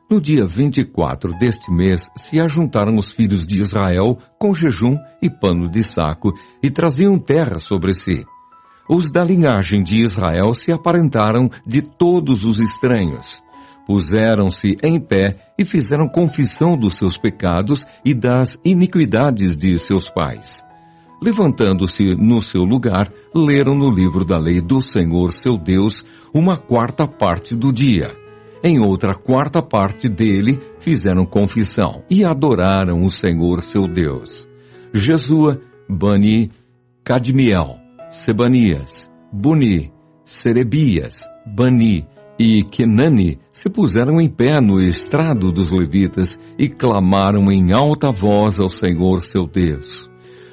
No dia 24 deste mês, se ajuntaram os filhos de Israel com jejum e pano de saco, e traziam terra sobre si. Os da linhagem de Israel se aparentaram de todos os estranhos. Puseram-se em pé e fizeram confissão dos seus pecados e das iniquidades de seus pais. Levantando-se no seu lugar, leram no livro da lei do Senhor seu Deus uma 4ª parte do dia. Em outra 4ª parte dele fizeram confissão e adoraram o Senhor seu Deus. Jesua, Bani, Cadmiel, Sebanias, Buni, Serebias, Bani e Kenani se puseram em pé no estrado dos levitas e clamaram em alta voz ao Senhor seu Deus.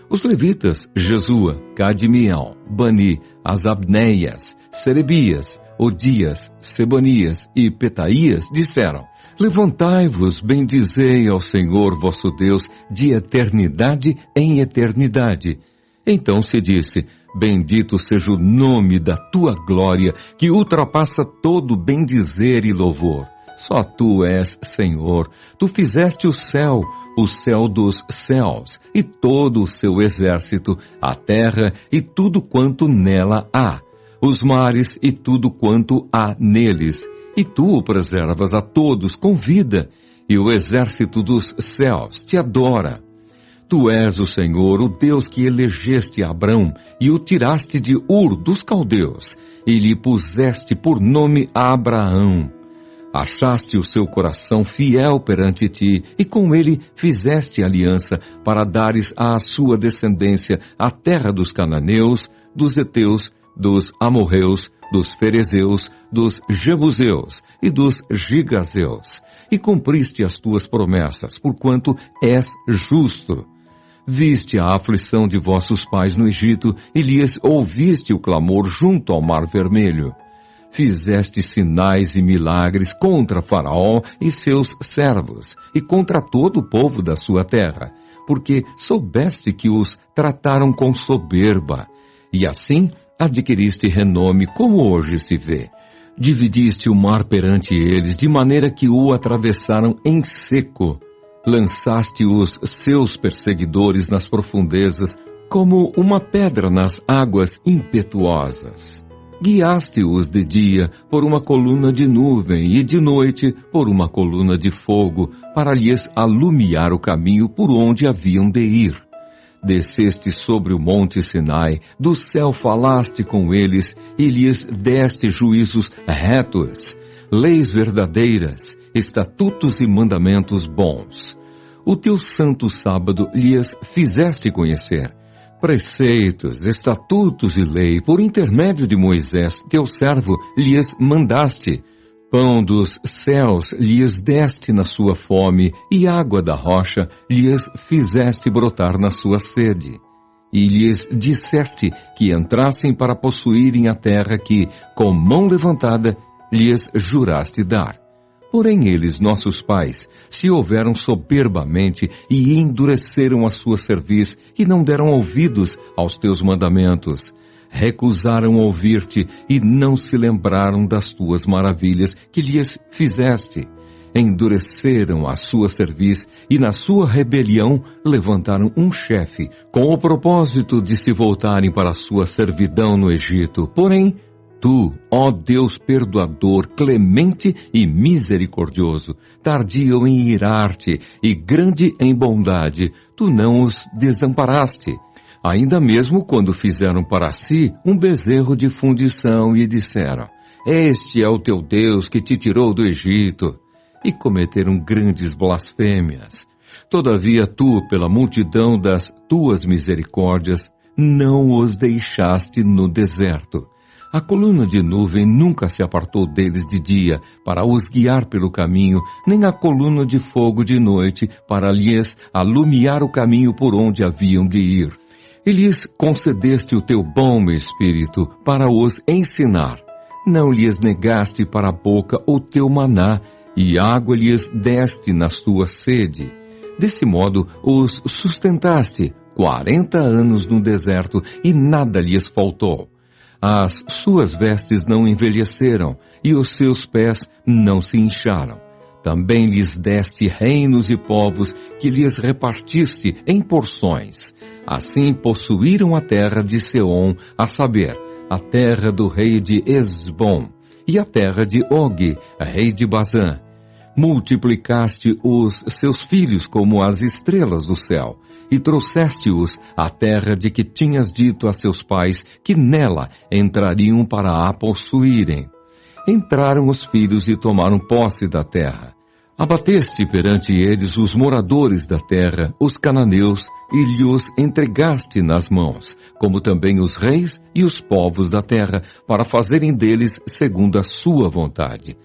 Os levitas, Jesua, Cadmiel, Bani, Asabneias, Serebias, Odias, Sebanias e Petaías disseram: Levantai-vos, bendizei ao Senhor vosso Deus de eternidade em eternidade. Então se disse: Bendito seja o nome da tua glória, que ultrapassa todo bendizer e louvor. Só tu és Senhor, tu fizeste o céu dos céus, e todo o seu exército, a terra e tudo quanto nela há, os mares e tudo quanto há neles, e tu o preservas a todos com vida, e o exército dos céus te adora. Tu és o Senhor, o Deus que elegeste Abrão, e o tiraste de Ur dos caldeus, e lhe puseste por nome Abraão. Achaste o seu coração fiel perante ti, e com ele fizeste aliança, para dares à sua descendência a terra dos cananeus, dos heteus, dos amorreus, dos ferezeus, dos jebuseus e dos gigazeus, e cumpriste as tuas promessas, porquanto és justo. Viste a aflição de vossos pais no Egito, e lhes ouviste o clamor junto ao Mar Vermelho. Fizeste sinais e milagres contra Faraó e seus servos, e contra todo o povo da sua terra, porque soubeste que os trataram com soberba, e assim adquiriste renome como hoje se vê. Dividiste o mar perante eles, de maneira que o atravessaram em seco. Lançaste os seus perseguidores nas profundezas, como uma pedra nas águas impetuosas. Guiaste-os de dia por uma coluna de nuvem e de noite por uma coluna de fogo, para lhes alumiar o caminho por onde haviam de ir. Desceste sobre o monte Sinai, do céu falaste com eles e lhes deste juízos retos, leis verdadeiras, estatutos e mandamentos bons. O teu santo sábado lhes fizeste conhecer. Preceitos, estatutos e lei, por intermédio de Moisés, teu servo, lhes mandaste. Pão dos céus lhes deste na sua fome, e água da rocha lhes fizeste brotar na sua sede. E lhes disseste que entrassem para possuírem a terra que, com mão levantada, lhes juraste dar. Porém eles, nossos pais, se houveram soberbamente e endureceram a sua cerviz e não deram ouvidos aos teus mandamentos. Recusaram ouvir-te e não se lembraram das tuas maravilhas que lhes fizeste. Endureceram a sua cerviz e na sua rebelião levantaram um chefe, com o propósito de se voltarem para a sua servidão no Egito. Porém, tu, ó Deus perdoador, clemente e misericordioso, tardio em irar-te e grande em bondade, tu não os desamparaste. Ainda mesmo quando fizeram para si um bezerro de fundição e disseram, este é o teu Deus que te tirou do Egito, e cometeram grandes blasfêmias. Todavia tu, pela multidão das tuas misericórdias, não os deixaste no deserto. A coluna de nuvem nunca se apartou deles de dia, para os guiar pelo caminho, nem a coluna de fogo de noite, para lhes alumiar o caminho por onde haviam de ir. E lhes concedeste o teu bom Espírito, para os ensinar. Não lhes negaste para a boca o teu maná, e água lhes deste na sua sede. Desse modo os sustentaste 40 anos no deserto, e nada lhes faltou. As suas vestes não envelheceram, e os seus pés não se incharam. Também lhes deste reinos e povos que lhes repartiste em porções. Assim possuíram a terra de Seom, a saber, a terra do rei de Esbom, e a terra de Og, rei de Bazã. Multiplicaste os seus filhos como as estrelas do céu, e trouxeste-os à terra de que tinhas dito a seus pais que nela entrariam para a possuírem. Entraram os filhos e tomaram posse da terra. Abateste perante eles os moradores da terra, os cananeus, e lhes entregaste nas mãos, como também os reis e os povos da terra, para fazerem deles segundo a sua vontade.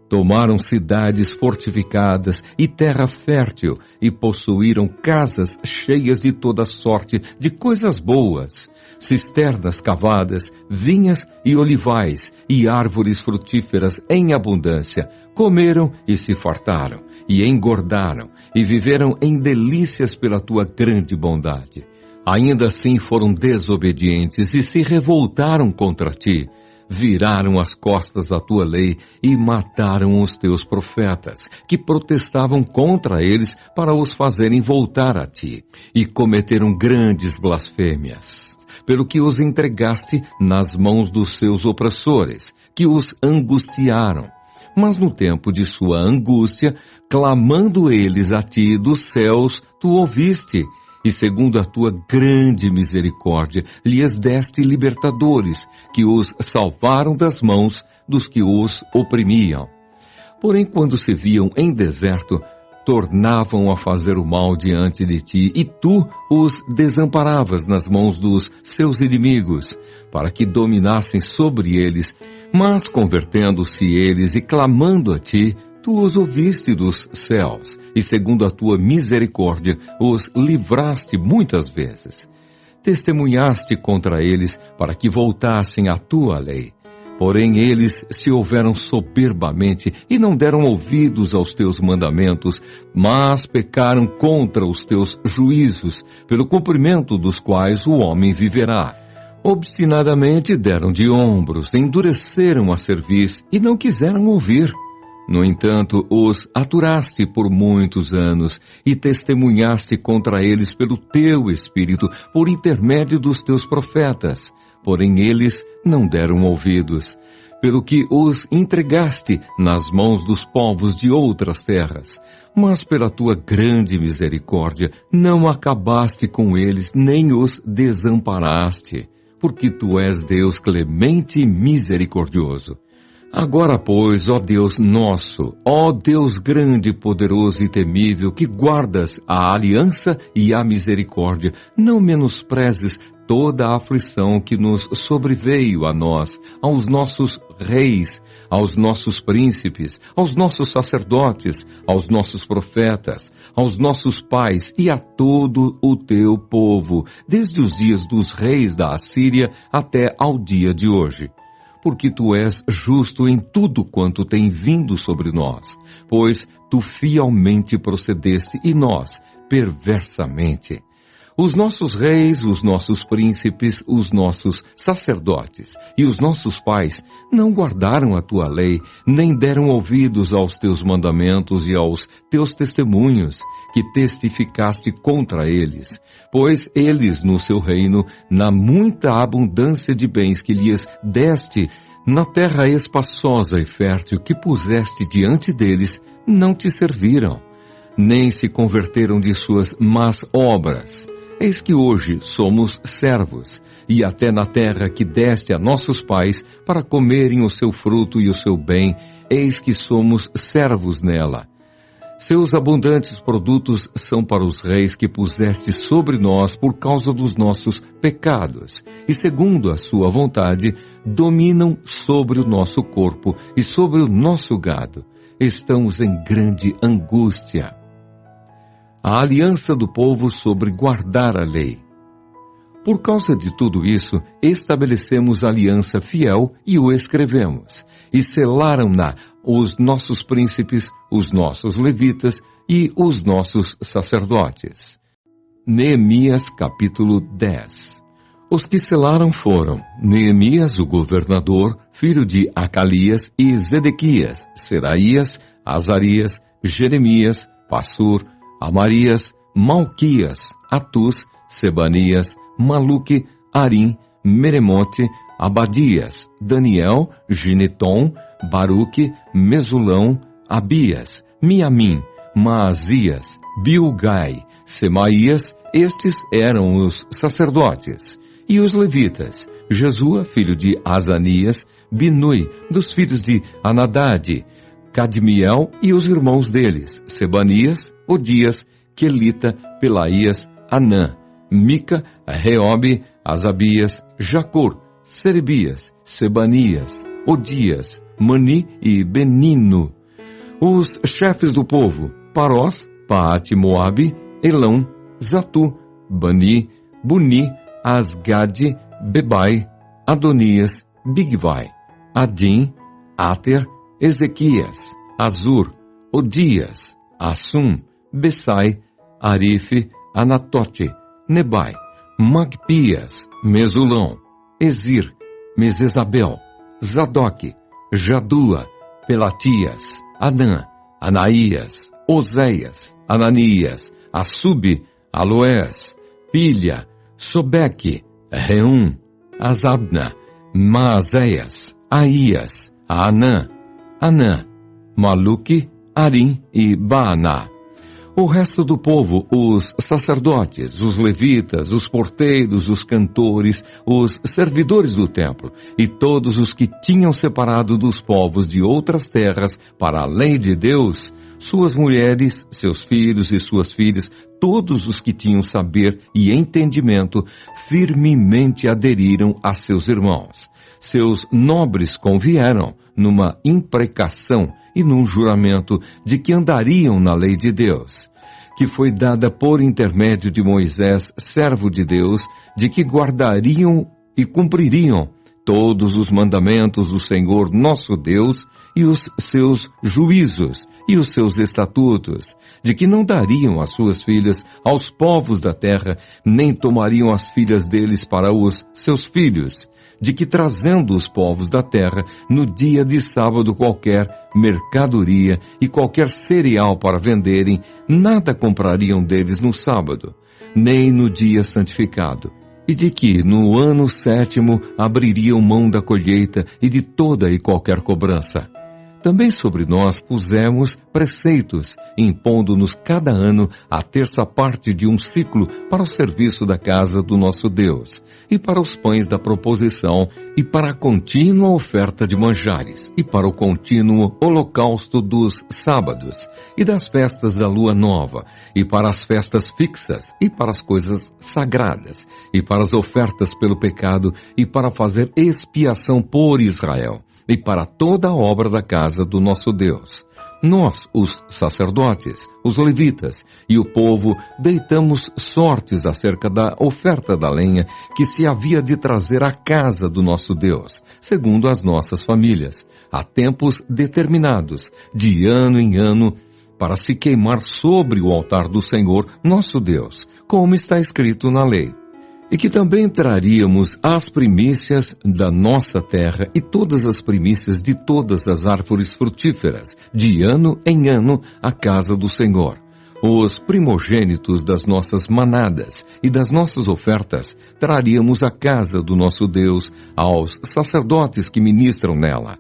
Tomaram cidades fortificadas e terra fértil, e possuíram casas cheias de toda sorte de coisas boas, cisternas cavadas, vinhas e olivais, e árvores frutíferas em abundância. Comeram e se fartaram, e engordaram, e viveram em delícias pela tua grande bondade. Ainda assim foram desobedientes e se revoltaram contra ti. Viraram as costas à tua lei e mataram os teus profetas, que protestavam contra eles para os fazerem voltar a ti, e cometeram grandes blasfêmias, pelo que os entregaste nas mãos dos seus opressores, que os angustiaram. Mas no tempo de sua angústia, clamando eles a ti dos céus, tu ouviste, e segundo a tua grande misericórdia, lhes deste libertadores, que os salvaram das mãos dos que os oprimiam. Porém, quando se viam em deserto, tornavam a fazer o mal diante de ti, e tu os desamparavas nas mãos dos seus inimigos, para que dominassem sobre eles. Mas, convertendo-se eles e clamando a ti, tu os ouviste dos céus, e segundo a tua misericórdia, os livraste muitas vezes. Testemunhaste contra eles para que voltassem à tua lei. Porém eles se houveram soberbamente e não deram ouvidos aos teus mandamentos, mas pecaram contra os teus juízos, pelo cumprimento dos quais o homem viverá. Obstinadamente deram de ombros, endureceram a cerviz e não quiseram ouvir. No entanto, os aturaste por muitos anos e testemunhaste contra eles pelo teu Espírito, por intermédio dos teus profetas. Porém eles não deram ouvidos, pelo que os entregaste nas mãos dos povos de outras terras. Mas pela tua grande misericórdia não acabaste com eles, nem os desamparaste, porque tu és Deus clemente e misericordioso. Agora, pois, ó Deus nosso, ó Deus grande, poderoso e temível, que guardas a aliança e a misericórdia, não menosprezes toda a aflição que nos sobreveio a nós, aos nossos reis, aos nossos príncipes, aos nossos sacerdotes, aos nossos profetas, aos nossos pais e a todo o teu povo, desde os dias dos reis da Assíria até ao dia de hoje. porque tu és justo em tudo quanto tem vindo sobre nós, pois tu fielmente procedeste e nós, perversamente. Os nossos reis, os nossos príncipes, os nossos sacerdotes e os nossos pais não guardaram a tua lei, nem deram ouvidos aos teus mandamentos e aos teus testemunhos, que testificaste contra eles. Pois eles, no seu reino, na muita abundância de bens que lhes deste, na terra espaçosa e fértil que puseste diante deles, não te serviram, nem se converteram de suas más obras. Eis que hoje somos servos, e até na terra que deste a nossos pais para comerem o seu fruto e o seu bem, eis que somos servos nela. Seus abundantes produtos são para os reis que puseste sobre nós por causa dos nossos pecados, e segundo a sua vontade, dominam sobre o nosso corpo e sobre o nosso gado. Estamos em grande angústia. A aliança do povo sobre guardar a lei. Por causa de tudo isso, estabelecemos aliança fiel e o escrevemos, e selaram-na os nossos príncipes, os nossos levitas e os nossos sacerdotes. Neemias capítulo 10. Os que selaram foram Neemias, o governador, filho de Acalias, e Zedequias, Seraías, Azarias, Jeremias, Passur, Amarias, Malquias, Atus, Sebanias, Maluque, Arim, Meremote, Abadias, Daniel, Gineton, Baruque, Mesulão, Abias, Miamim, Maazias, Bilgai, Semaías. Estes eram os sacerdotes. E os levitas, Jesua, filho de Azanias, Binui, dos filhos de Anadade, Cadmiel e os irmãos deles, Sebanias, Odias, Quelita, Pelaías, Anã, Mica, Reobe, Asabias, Jacur, Serebias, Sebanias, Odias, Mani e Benino. Os chefes do povo, Parós, Paate-Moabe, Elão, Zatu, Bani, Buni, Asgade, Bebai, Adonias, Bigvai, Adim, Ater, Ezequias, Azur, Odias, Assum, Bessai, Arife, Anatote, Nebai, Magpias, Mesulão, Ezir, Mesesabel, Zadok, Jadua, Pelatias, Anã, Anaías, Oséias, Ananias, Assub, Aloés, Pilha, Sobeque, Reum, Azabna, Maazéias, Aías, Anã, Maluque, Arim e Baaná. O resto do povo, os sacerdotes, os levitas, os porteiros, os cantores, os servidores do templo e todos os que tinham separado dos povos de outras terras para a lei de Deus, suas mulheres, seus filhos e suas filhas, todos os que tinham saber e entendimento, firmemente aderiram a seus irmãos. Seus nobres convieram numa imprecação e num juramento de que andariam na lei de Deus, que foi dada por intermédio de Moisés, servo de Deus, de que guardariam e cumpririam todos os mandamentos do Senhor nosso Deus e os seus juízos e os seus estatutos, de que não dariam as suas filhas aos povos da terra, nem tomariam as filhas deles para os seus filhos, de que trazendo os povos da terra, no dia de sábado qualquer mercadoria e qualquer cereal para venderem, nada comprariam deles no sábado, nem no dia santificado, e de que no ano 7º abririam mão da colheita e de toda e qualquer cobrança. Também sobre nós pusemos preceitos, impondo-nos cada ano a terça parte de um ciclo para o serviço da casa do nosso Deus, e para os pães da proposição, e para a contínua oferta de manjares, e para o contínuo holocausto dos sábados, e das festas da lua nova, e para as festas fixas, e para as coisas sagradas, e para as ofertas pelo pecado, e para fazer expiação por Israel, e para toda a obra da casa do nosso Deus. Nós, os sacerdotes, os levitas e o povo, deitamos sortes acerca da oferta da lenha que se havia de trazer à casa do nosso Deus, segundo as nossas famílias, a tempos determinados, de ano em ano, para se queimar sobre o altar do Senhor, nosso Deus, como está escrito na lei. E que também traríamos as primícias da nossa terra e todas as primícias de todas as árvores frutíferas, de ano em ano, à casa do Senhor. Os primogênitos das nossas manadas e das nossas ofertas traríamos à casa do nosso Deus, aos sacerdotes que ministram nela.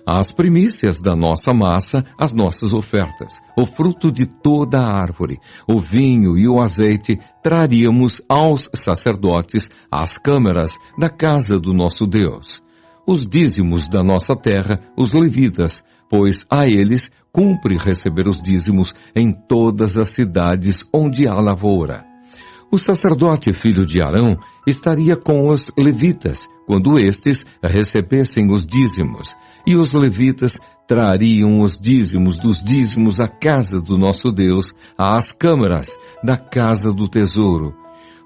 As primícias da nossa massa, as nossas ofertas, o fruto de toda a árvore, o vinho e o azeite, traríamos aos sacerdotes às câmaras da casa do nosso Deus. Os dízimos da nossa terra, os levitas, pois a eles cumpre receber os dízimos em todas as cidades onde há lavoura. O sacerdote filho de Arão estaria com os levitas, quando estes recebessem os dízimos, e os levitas trariam os dízimos dos dízimos à casa do nosso Deus, às câmaras da casa do tesouro.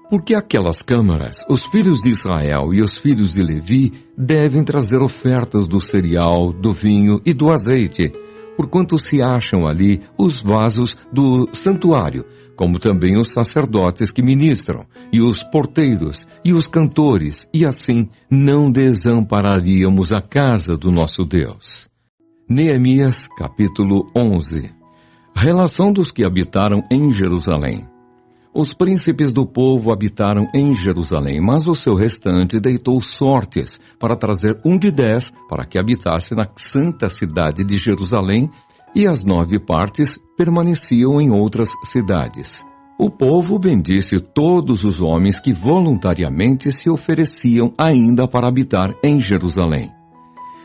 Porque aquelas câmaras, os filhos de Israel e os filhos de Levi devem trazer ofertas do cereal, do vinho e do azeite, porquanto se acham ali os vasos do santuário, como também os sacerdotes que ministram, e os porteiros, e os cantores, e assim não desampararíamos a casa do nosso Deus. Neemias, capítulo 11. Relação dos que habitaram em Jerusalém. Os príncipes do povo habitaram em Jerusalém, mas o seu restante deitou sortes para trazer 1 de 10 para que habitasse na santa cidade de Jerusalém, e as 9 partes permaneciam em outras cidades. O povo bendisse todos os homens que voluntariamente se ofereciam ainda para habitar em Jerusalém.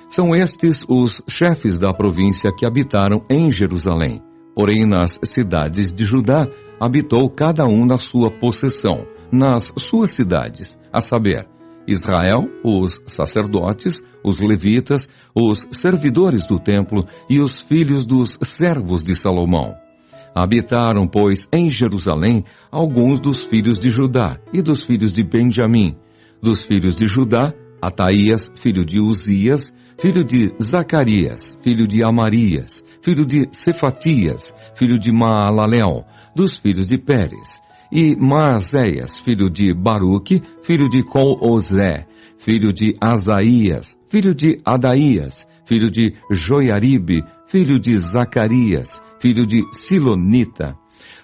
São estes os chefes da província que habitaram em Jerusalém. Porém, nas cidades de Judá, habitou cada um na sua possessão, nas suas cidades, a saber, Israel, os sacerdotes, os levitas, os servidores do templo e os filhos dos servos de Salomão. Habitaram, pois, em Jerusalém alguns dos filhos de Judá e dos filhos de Benjamim. Dos filhos de Judá, Ataías, filho de Uzias, filho de Zacarias, filho de Amarias, filho de Cefatias, filho de Maalalel, dos filhos de Pérez, e Maazéias, filho de Baruque, filho de Col-Ozé, filho de Asaías, filho de Adaías, filho de Joiaribe, filho de Zacarias, filho de Silonita.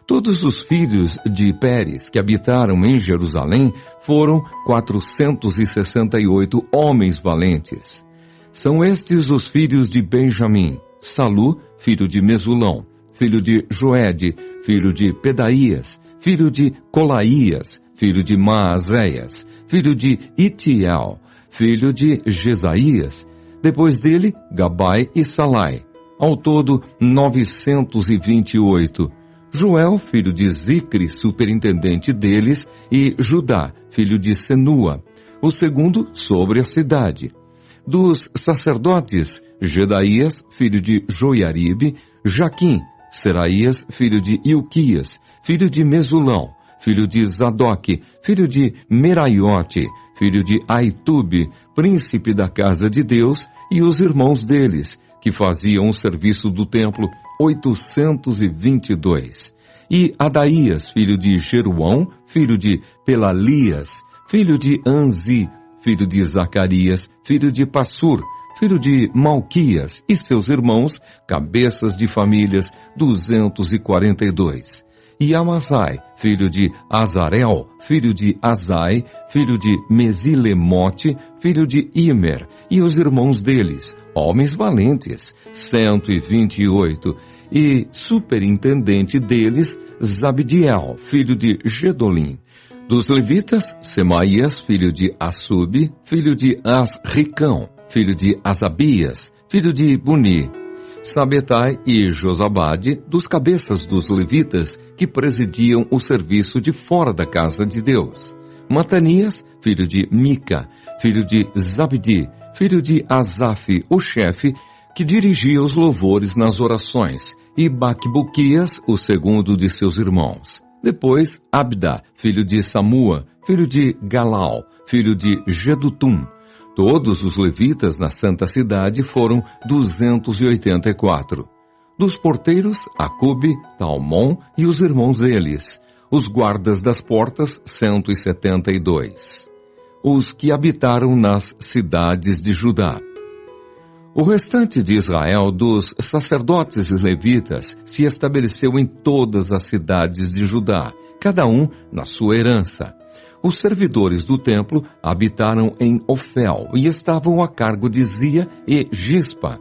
Todos os filhos de Pérez que habitaram em Jerusalém foram 468 homens valentes. São estes os filhos de Benjamim: Salu, filho de Mesulão, filho de Joede, filho de Pedaías, filho de Colaías, filho de Maazéias, filho de Itiel, filho de Jesaías, depois dele Gabai e Salai, ao todo 928. Joel, filho de Zicre, superintendente deles, e Judá, filho de Senua, o segundo sobre a cidade. Dos sacerdotes, Gedaías, filho de Joiaribe, Jaquim, Seraías, filho de Ilquias, filho de Mesulão, filho de Zadok, filho de Meraiote, filho de Aitube, príncipe da casa de Deus, e os irmãos deles, que faziam o serviço do templo, 822. E Adaías, filho de Jeruão, filho de Pelalias, filho de Anzi, filho de Zacarias, filho de Passur, filho de Malquias, e seus irmãos, cabeças de famílias, 242. E Amasai, filho de Azarel, filho de Azai, filho de Mesilemote, filho de Imer, e os irmãos deles, homens valentes, 128, e superintendente deles, Zabdiel, filho de Gedolim. Dos levitas, Semaías, filho de Assub, filho de Asricão, filho de Asabias, filho de Buni, Sabetai e Josabade, dos cabeças dos levitas, que presidiam o serviço de fora da casa de Deus. Matanias, filho de Mica, filho de Zabdi, filho de Asaf, o chefe, que dirigia os louvores nas orações, e Baquebuquias, o segundo de seus irmãos. Depois, Abda, filho de Samua, filho de Galal, filho de Gedutum. Todos os levitas na santa cidade foram 284. Dos porteiros, Acube, Talmon e os irmãos deles. Os guardas das portas, 172. Os que habitaram nas cidades de Judá. O restante de Israel, dos sacerdotes e levitas, se estabeleceu em todas as cidades de Judá, cada um na sua herança. Os servidores do templo habitaram em Ofel e estavam a cargo de Zia e Gispa.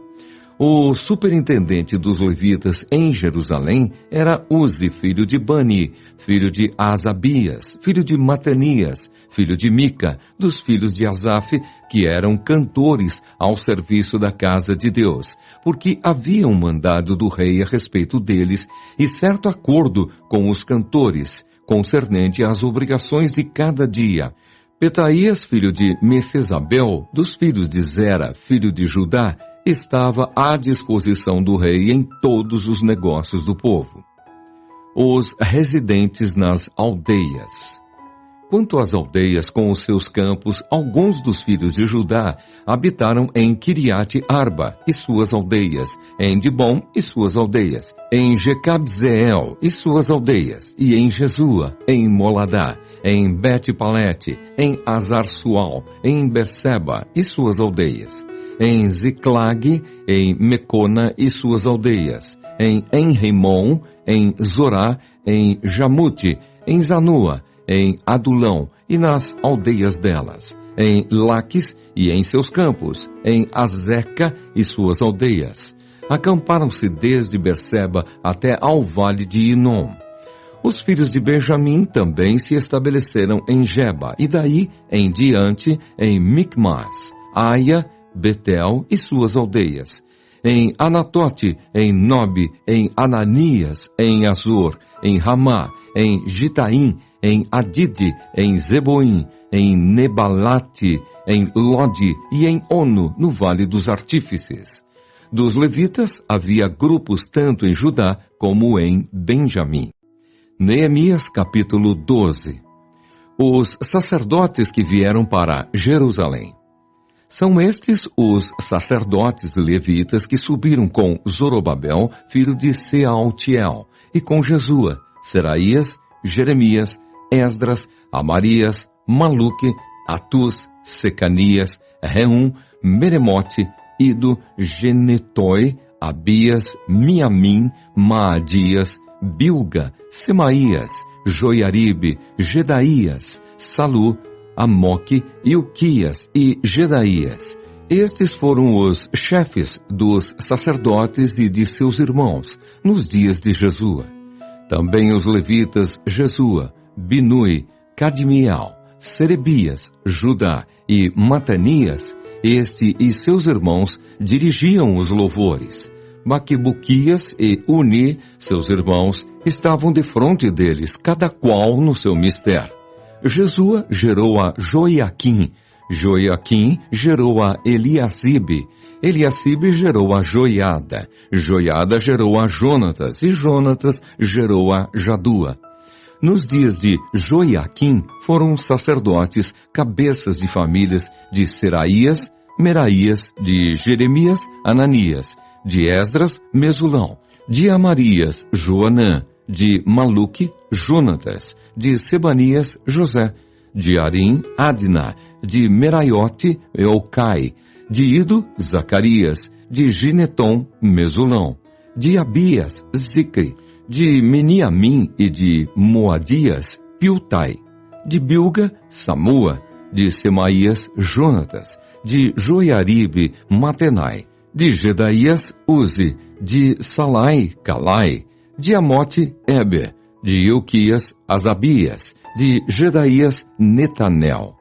O superintendente dos levitas em Jerusalém era Uzi, filho de Bani, filho de Asabias, filho de Matanias, filho de Mica, dos filhos de Asaf, que eram cantores ao serviço da casa de Deus, porque havia um mandado do rei a respeito deles e certo acordo com os cantores, concernente às obrigações de cada dia. Petaías, filho de Mesesabel, dos filhos de Zera, filho de Judá, estava à disposição do rei em todos os negócios do povo. Os residentes nas aldeias. Quanto às aldeias com os seus campos, alguns dos filhos de Judá habitaram em Kiriate Arba e suas aldeias, em Dibom e suas aldeias, em Jecabzeel e suas aldeias, e em Jesua, em Moladá, em Bet-Palete, em Azar-Sual, em Berseba e suas aldeias, em Ziclag, em Mecona e suas aldeias, em Enrimon, em Zorá, em Jamute, em Zanua, em Adulão e nas aldeias delas, em Laques e em seus campos, em Azeca e suas aldeias. Acamparam-se desde Berseba até ao vale de Inom. Os filhos de Benjamim também se estabeleceram em Geba, e daí em diante em Micmas, Aia, Betel e suas aldeias, em Anatote, em Nobe, em Ananias, em Azor, em Ramá, em Gitaim, em Adide, em Zeboim, em Nebalate, em Lode e em Ono, no Vale dos Artífices. Dos levitas havia grupos tanto em Judá como em Benjamim. Neemias capítulo 12. Os sacerdotes que vieram para Jerusalém. São estes os sacerdotes levitas que subiram com Zorobabel, filho de Sealtiel, e com Jesua, Seraías, Jeremias, Esdras, Amarias, Maluque, Atus, Secanias, Reum, Meremote, Ido, Genetoi, Abias, Miamim, Maadias, Bilga, Semaías, Joiaribe, Gedaías, Salu, Amoque, Ilquias e Gedaías. Estes foram os chefes dos sacerdotes e de seus irmãos, nos dias de Jesua. Também os levitas Jesua, Binui, Cadmiel, Serebias, Judá e Matanias, este e seus irmãos dirigiam os louvores. Baquebuquias e Uni, seus irmãos, estavam defronte deles, cada qual no seu mistério. Jesua gerou a Joiaquim, Joiaquim gerou a Eliasibe, Eliasibe gerou a Joiada, Joiada gerou a Jonatas, e Jonatas gerou a Jadua. Nos dias de Joiaquim foram sacerdotes, cabeças de famílias de Seraías, Meraías, de Jeremias, Ananias, de Esdras, Mesulão, de Amarias, Joanã, de Maluque, Jonatas, de Sebanias, José, de Arim, Adna, de Meraiote, Eucai, de Ido, Zacarias, de Gineton, Mesulão, de Abias, Zicri, de Meniamim e de Moadias, Piltai, de Bilga, Samua, de Semaías, Jonatas, de Joiaribe, Matenai, de Gedaías, Uzi, de Salai, Calai, de Amote, Eber, de Ilquias, Asabias, de Gedaías, Netanel.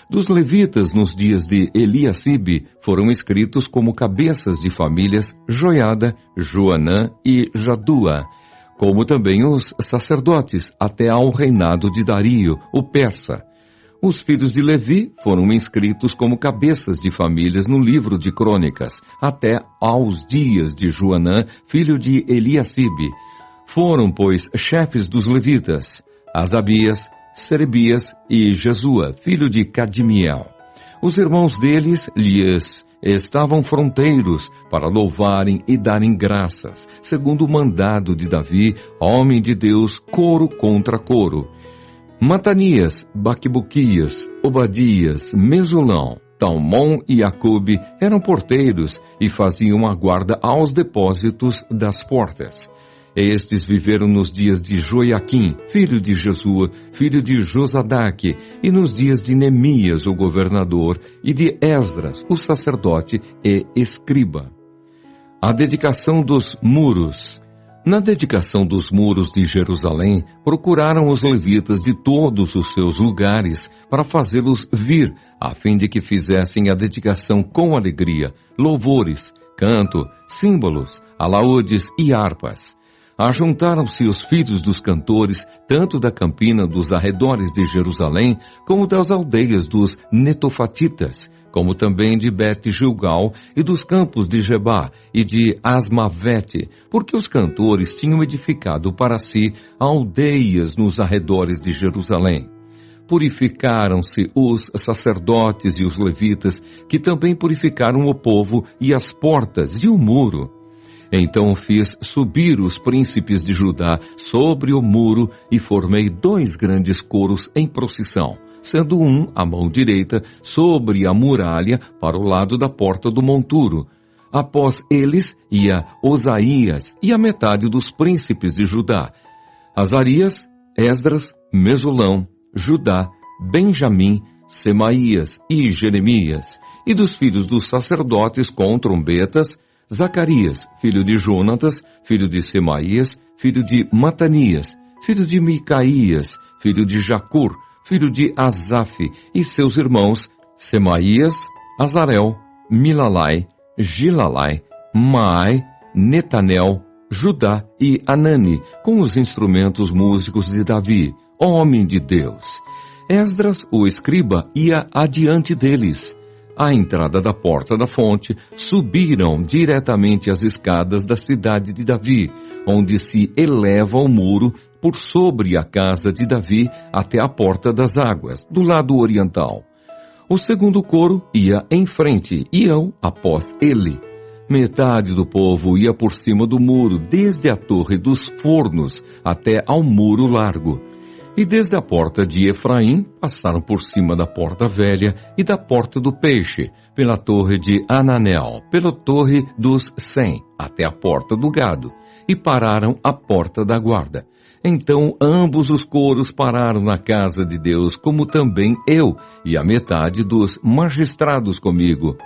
Dos levitas nos dias de Eliasibe foram escritos como cabeças de famílias Joiada, Joanã e Jadua, como também os sacerdotes até ao reinado de Dario, o persa. Os filhos de Levi foram inscritos como cabeças de famílias no livro de Crônicas, até aos dias de Joanã, filho de Eliacibe. Foram, pois, chefes dos levitas, Asabias, Serebias e Jesua, filho de Cadmiel. Os irmãos deles lhes estavam fronteiros para louvarem e darem graças, segundo o mandado de Davi, homem de Deus, coro contra coro. Matanias, Baquibuquias, Obadias, Mesulão, Talmon e Acube eram porteiros e faziam a guarda aos depósitos das portas. Estes viveram nos dias de Joiaquim, filho de Jesua, filho de Josadaque, e nos dias de Neemias, o governador, e de Esdras, o sacerdote e escriba. A dedicação dos muros. Na dedicação dos muros de Jerusalém, procuraram os levitas de todos os seus lugares para fazê-los vir, a fim de que fizessem a dedicação com alegria, louvores, canto, símbolos, alaúdes e harpas. Ajuntaram-se os filhos dos cantores, tanto da campina dos arredores de Jerusalém, como das aldeias dos netofatitas, como também de Bet-Gilgal e dos campos de Gebá e de Asmavete, porque os cantores tinham edificado para si aldeias nos arredores de Jerusalém. Purificaram-se os sacerdotes e os levitas, que também purificaram o povo e as portas e o muro. Então fiz subir os príncipes de Judá sobre o muro e formei 2 grandes coros em procissão, sendo um à mão direita sobre a muralha para o lado da porta do monturo. Após eles ia Osaías e a metade dos príncipes de Judá, Azarias, Esdras, Mesulão, Judá, Benjamim, Semaías e Jeremias, e dos filhos dos sacerdotes com trombetas, Zacarias, filho de Jonatas, filho de Semaías, filho de Matanias, filho de Micaías, filho de Jacur, filho de Asaf, e seus irmãos, Semaías, Azarel, Milalai, Gilalai, Maai, Netanel, Judá e Anani, com os instrumentos músicos de Davi, homem de Deus. Esdras, o escriba, ia adiante deles. À entrada da porta da fonte, subiram diretamente as escadas da cidade de Davi, onde se eleva o muro por sobre a casa de Davi até a porta das águas, do lado oriental. O segundo coro ia em frente, e eu após ele. Metade do povo ia por cima do muro, desde a torre dos fornos até ao muro largo. E desde a porta de Efraim, passaram por cima da porta velha e da porta do peixe, pela torre de Ananel, pela torre dos 100, até a porta do gado, e pararam à porta da guarda. Então ambos os coros pararam na casa de Deus, como também eu, e a metade dos magistrados comigo.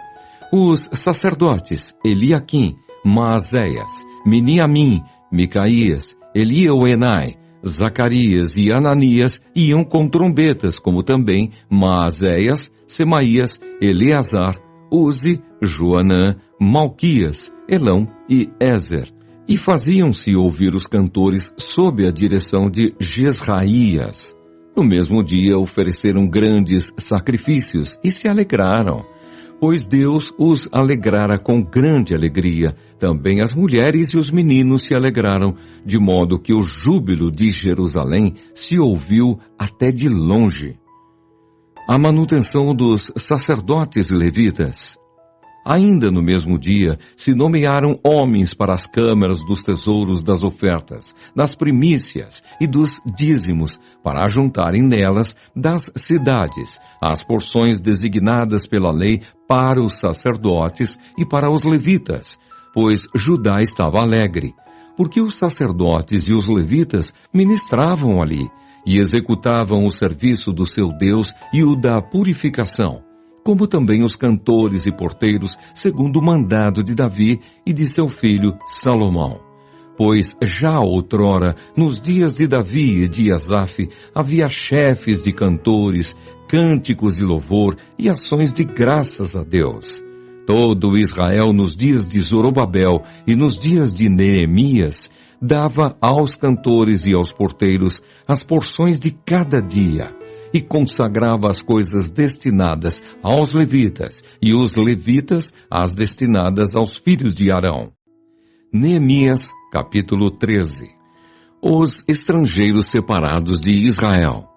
Os sacerdotes, Eliaquim, Maazéias, Miniamim, Micaías, Elioenai, Zacarias e Ananias iam com trombetas, como também Maazéias, Semaías, Eleazar, Uzi, Joanã, Malquias, Elão e Ézer. E faziam-se ouvir os cantores sob a direção de Jesraías. No mesmo dia ofereceram grandes sacrifícios e se alegraram, pois Deus os alegrara com grande alegria. Também as mulheres e os meninos se alegraram, de modo que o júbilo de Jerusalém se ouviu até de longe. A manutenção dos sacerdotes levitas. Ainda no mesmo dia, se nomearam homens para as câmaras dos tesouros das ofertas, das primícias e dos dízimos, para ajuntarem nelas das cidades as porções designadas pela lei para os sacerdotes e para os levitas, pois Judá estava alegre, porque os sacerdotes e os levitas ministravam ali e executavam o serviço do seu Deus e o da purificação, como também os cantores e porteiros, segundo o mandado de Davi e de seu filho Salomão. Pois já outrora, nos dias de Davi e de Asaf, havia chefes de cantores, cânticos de louvor e ações de graças a Deus. Todo Israel, nos dias de Zorobabel e nos dias de Neemias, dava aos cantores e aos porteiros as porções de cada dia. e consagrava as coisas destinadas aos levitas, e os levitas as destinadas aos filhos de Arão. Neemias, capítulo 13. Os estrangeiros separados de Israel.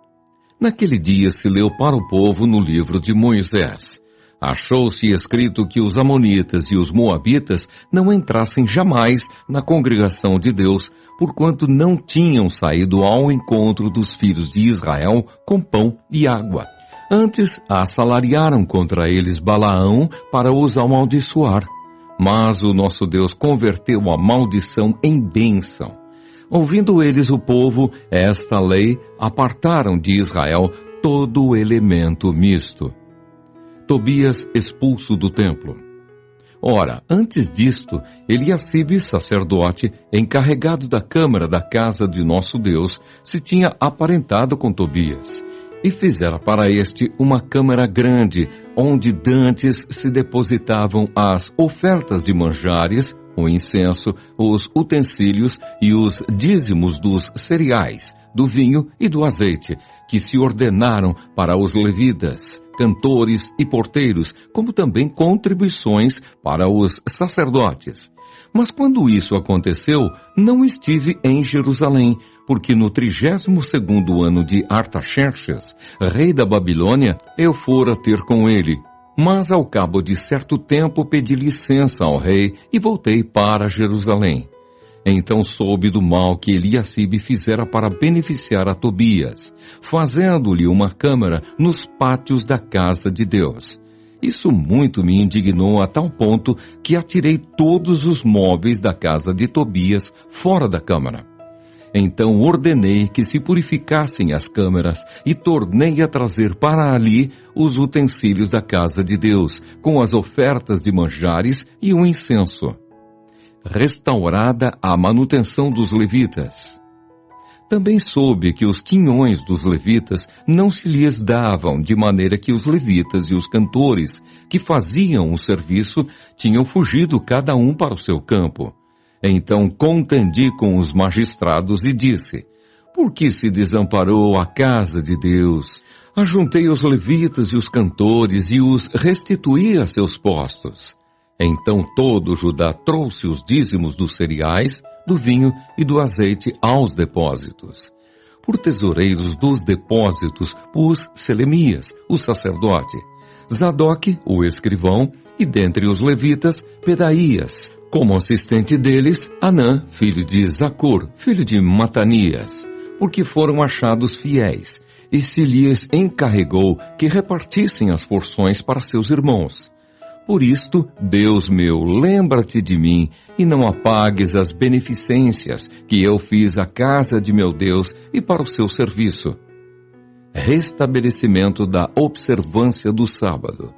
Naquele dia se leu para o povo no livro de Moisés. Achou-se escrito que os amonitas e os moabitas não entrassem jamais na congregação de Deus, porquanto não tinham saído ao encontro dos filhos de Israel com pão e água. Antes assalariaram contra eles Balaão para os amaldiçoar. Mas o nosso Deus converteu a maldição em bênção. Ouvindo eles o povo esta lei, apartaram de Israel todo o elemento misto. Tobias expulso do templo. Ora, antes disto, Eliacibe, sacerdote, encarregado da câmara da casa de nosso Deus, se tinha aparentado com Tobias, e fizera para este uma câmara grande, onde dantes se depositavam as ofertas de manjares, o incenso, os utensílios e os dízimos dos cereais, do vinho e do azeite, que se ordenaram para os levitas, cantores e porteiros, como também contribuições para os sacerdotes. Mas quando isso aconteceu, não estive em Jerusalém, porque no 32º ano de Artaxerxes, rei da Babilônia, eu fora ter com ele. Mas ao cabo de certo tempo pedi licença ao rei e voltei para Jerusalém. Então soube do mal que Eliacibe fizera para beneficiar a Tobias, fazendo-lhe uma câmara nos pátios da casa de Deus. Isso muito me indignou a tal ponto que atirei todos os móveis da casa de Tobias fora da câmara. Então ordenei que se purificassem as câmaras e tornei a trazer para ali os utensílios da casa de Deus, com as ofertas de manjares e o incenso. Restaurada a manutenção dos levitas. Também soube que os quinhões dos levitas não se lhes davam, de maneira que os levitas e os cantores que faziam o serviço tinham fugido cada um para o seu campo. Então contendi com os magistrados e disse: por que se desamparou a casa de Deus? Ajuntei os levitas e os cantores e os restituí a seus postos. Então todo Judá trouxe os dízimos dos cereais, do vinho e do azeite aos depósitos. Por tesoureiros dos depósitos pus Selemias, o sacerdote, Zadok, o escrivão, e dentre os levitas, Pedaías. Como assistente deles, Anã, filho de Zacur, filho de Matanias, porque foram achados fiéis, e se lhes encarregou que repartissem as porções para seus irmãos. Por isto, Deus meu, lembra-te de mim, e não apagues as beneficências que eu fiz à casa de meu Deus e para o seu serviço. Restabelecimento da observância do sábado.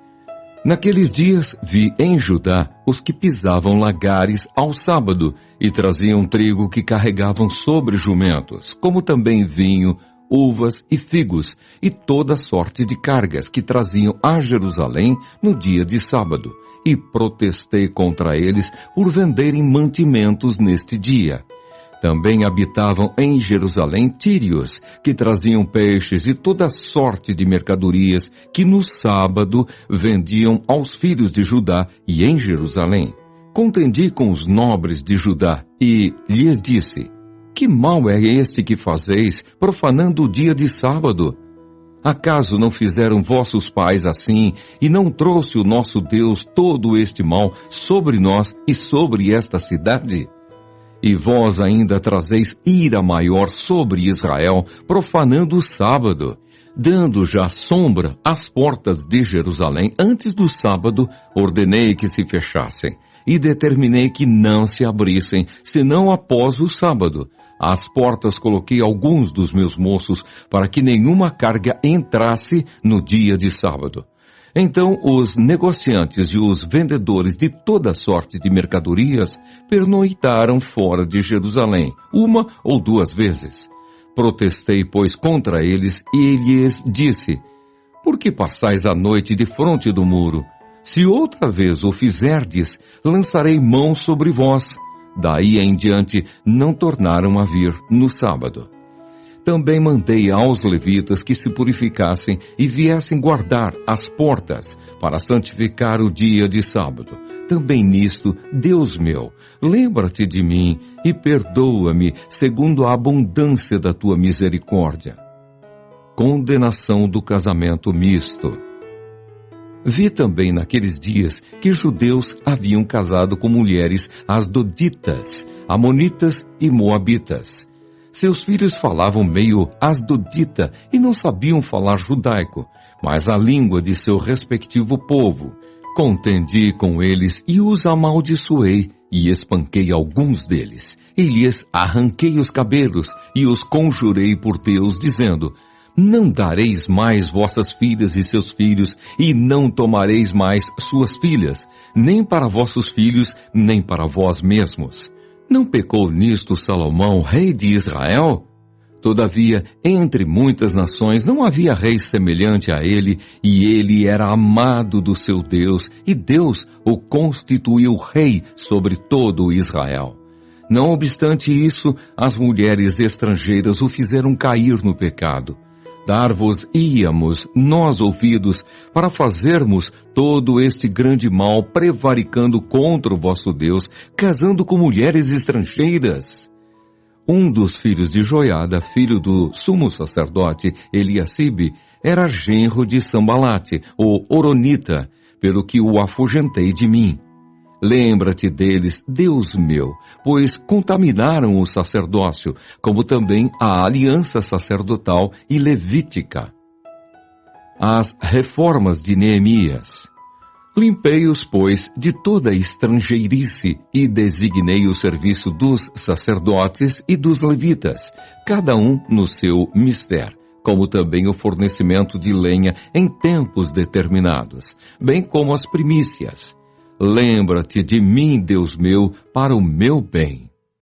Naqueles dias vi em Judá os que pisavam lagares ao sábado e traziam trigo que carregavam sobre jumentos, como também vinho, uvas e figos, e toda sorte de cargas que traziam a Jerusalém no dia de sábado, e protestei contra eles por venderem mantimentos neste dia. Também habitavam em Jerusalém tírios, que traziam peixes e toda sorte de mercadorias que no sábado vendiam aos filhos de Judá e em Jerusalém. Contendi com os nobres de Judá e lhes disse: que mal é este que fazeis, profanando o dia de sábado? Acaso não fizeram vossos pais assim, e não trouxe o nosso Deus todo este mal sobre nós e sobre esta cidade? E vós ainda trazeis ira maior sobre Israel, profanando o sábado, dando já sombra às portas de Jerusalém. Antes do sábado, ordenei que se fechassem, e determinei que não se abrissem, senão após o sábado. Às portas coloquei alguns dos meus moços, para que nenhuma carga entrasse no dia de sábado. Então os negociantes e os vendedores de toda sorte de mercadorias pernoitaram fora de Jerusalém, uma ou duas vezes. Protestei, pois, contra eles e lhes disse: por que passais a noite defronte do muro? Se outra vez o fizerdes, lançarei mão sobre vós. Daí em diante não tornaram a vir no sábado. também mandei aos levitas que se purificassem e viessem guardar as portas para santificar o dia de sábado. Também nisto, Deus meu, lembra-te de mim e perdoa-me segundo a abundância da tua misericórdia. Condenação do casamento misto. Vi também naqueles dias que judeus haviam casado com mulheres asdoditas, amonitas e moabitas. Seus filhos falavam meio asdodita e não sabiam falar judaico, mas a língua de seu respectivo povo. Contendi com eles e os amaldiçoei, e espanquei alguns deles, e lhes arranquei os cabelos, e os conjurei por Deus, dizendo: não dareis mais vossas filhas e seus filhos, e não tomareis mais suas filhas, nem para vossos filhos, nem para vós mesmos. Não pecou nisto Salomão, rei de Israel? Todavia, entre muitas nações não havia rei semelhante a ele, e ele era amado do seu Deus, e Deus o constituiu rei sobre todo Israel. Não obstante isso, as mulheres estrangeiras o fizeram cair no pecado. Dar-vos-íamos nós ouvidos para fazermos todo este grande mal, prevaricando contra o vosso Deus, casando com mulheres estrangeiras. Um dos filhos de Joiada, filho do sumo sacerdote Eliacibe, era genro de Sambalate, o Horonita, pelo que o afugentei de mim. Lembra-te deles, Deus meu, pois contaminaram o sacerdócio, como também a aliança sacerdotal e levítica. As reformas de Neemias. Limpei-os, pois, de toda estrangeirice e designei o serviço dos sacerdotes e dos levitas, cada um no seu mister, como também o fornecimento de lenha em tempos determinados, bem como as primícias. Lembra-te de mim, Deus meu, para o meu bem.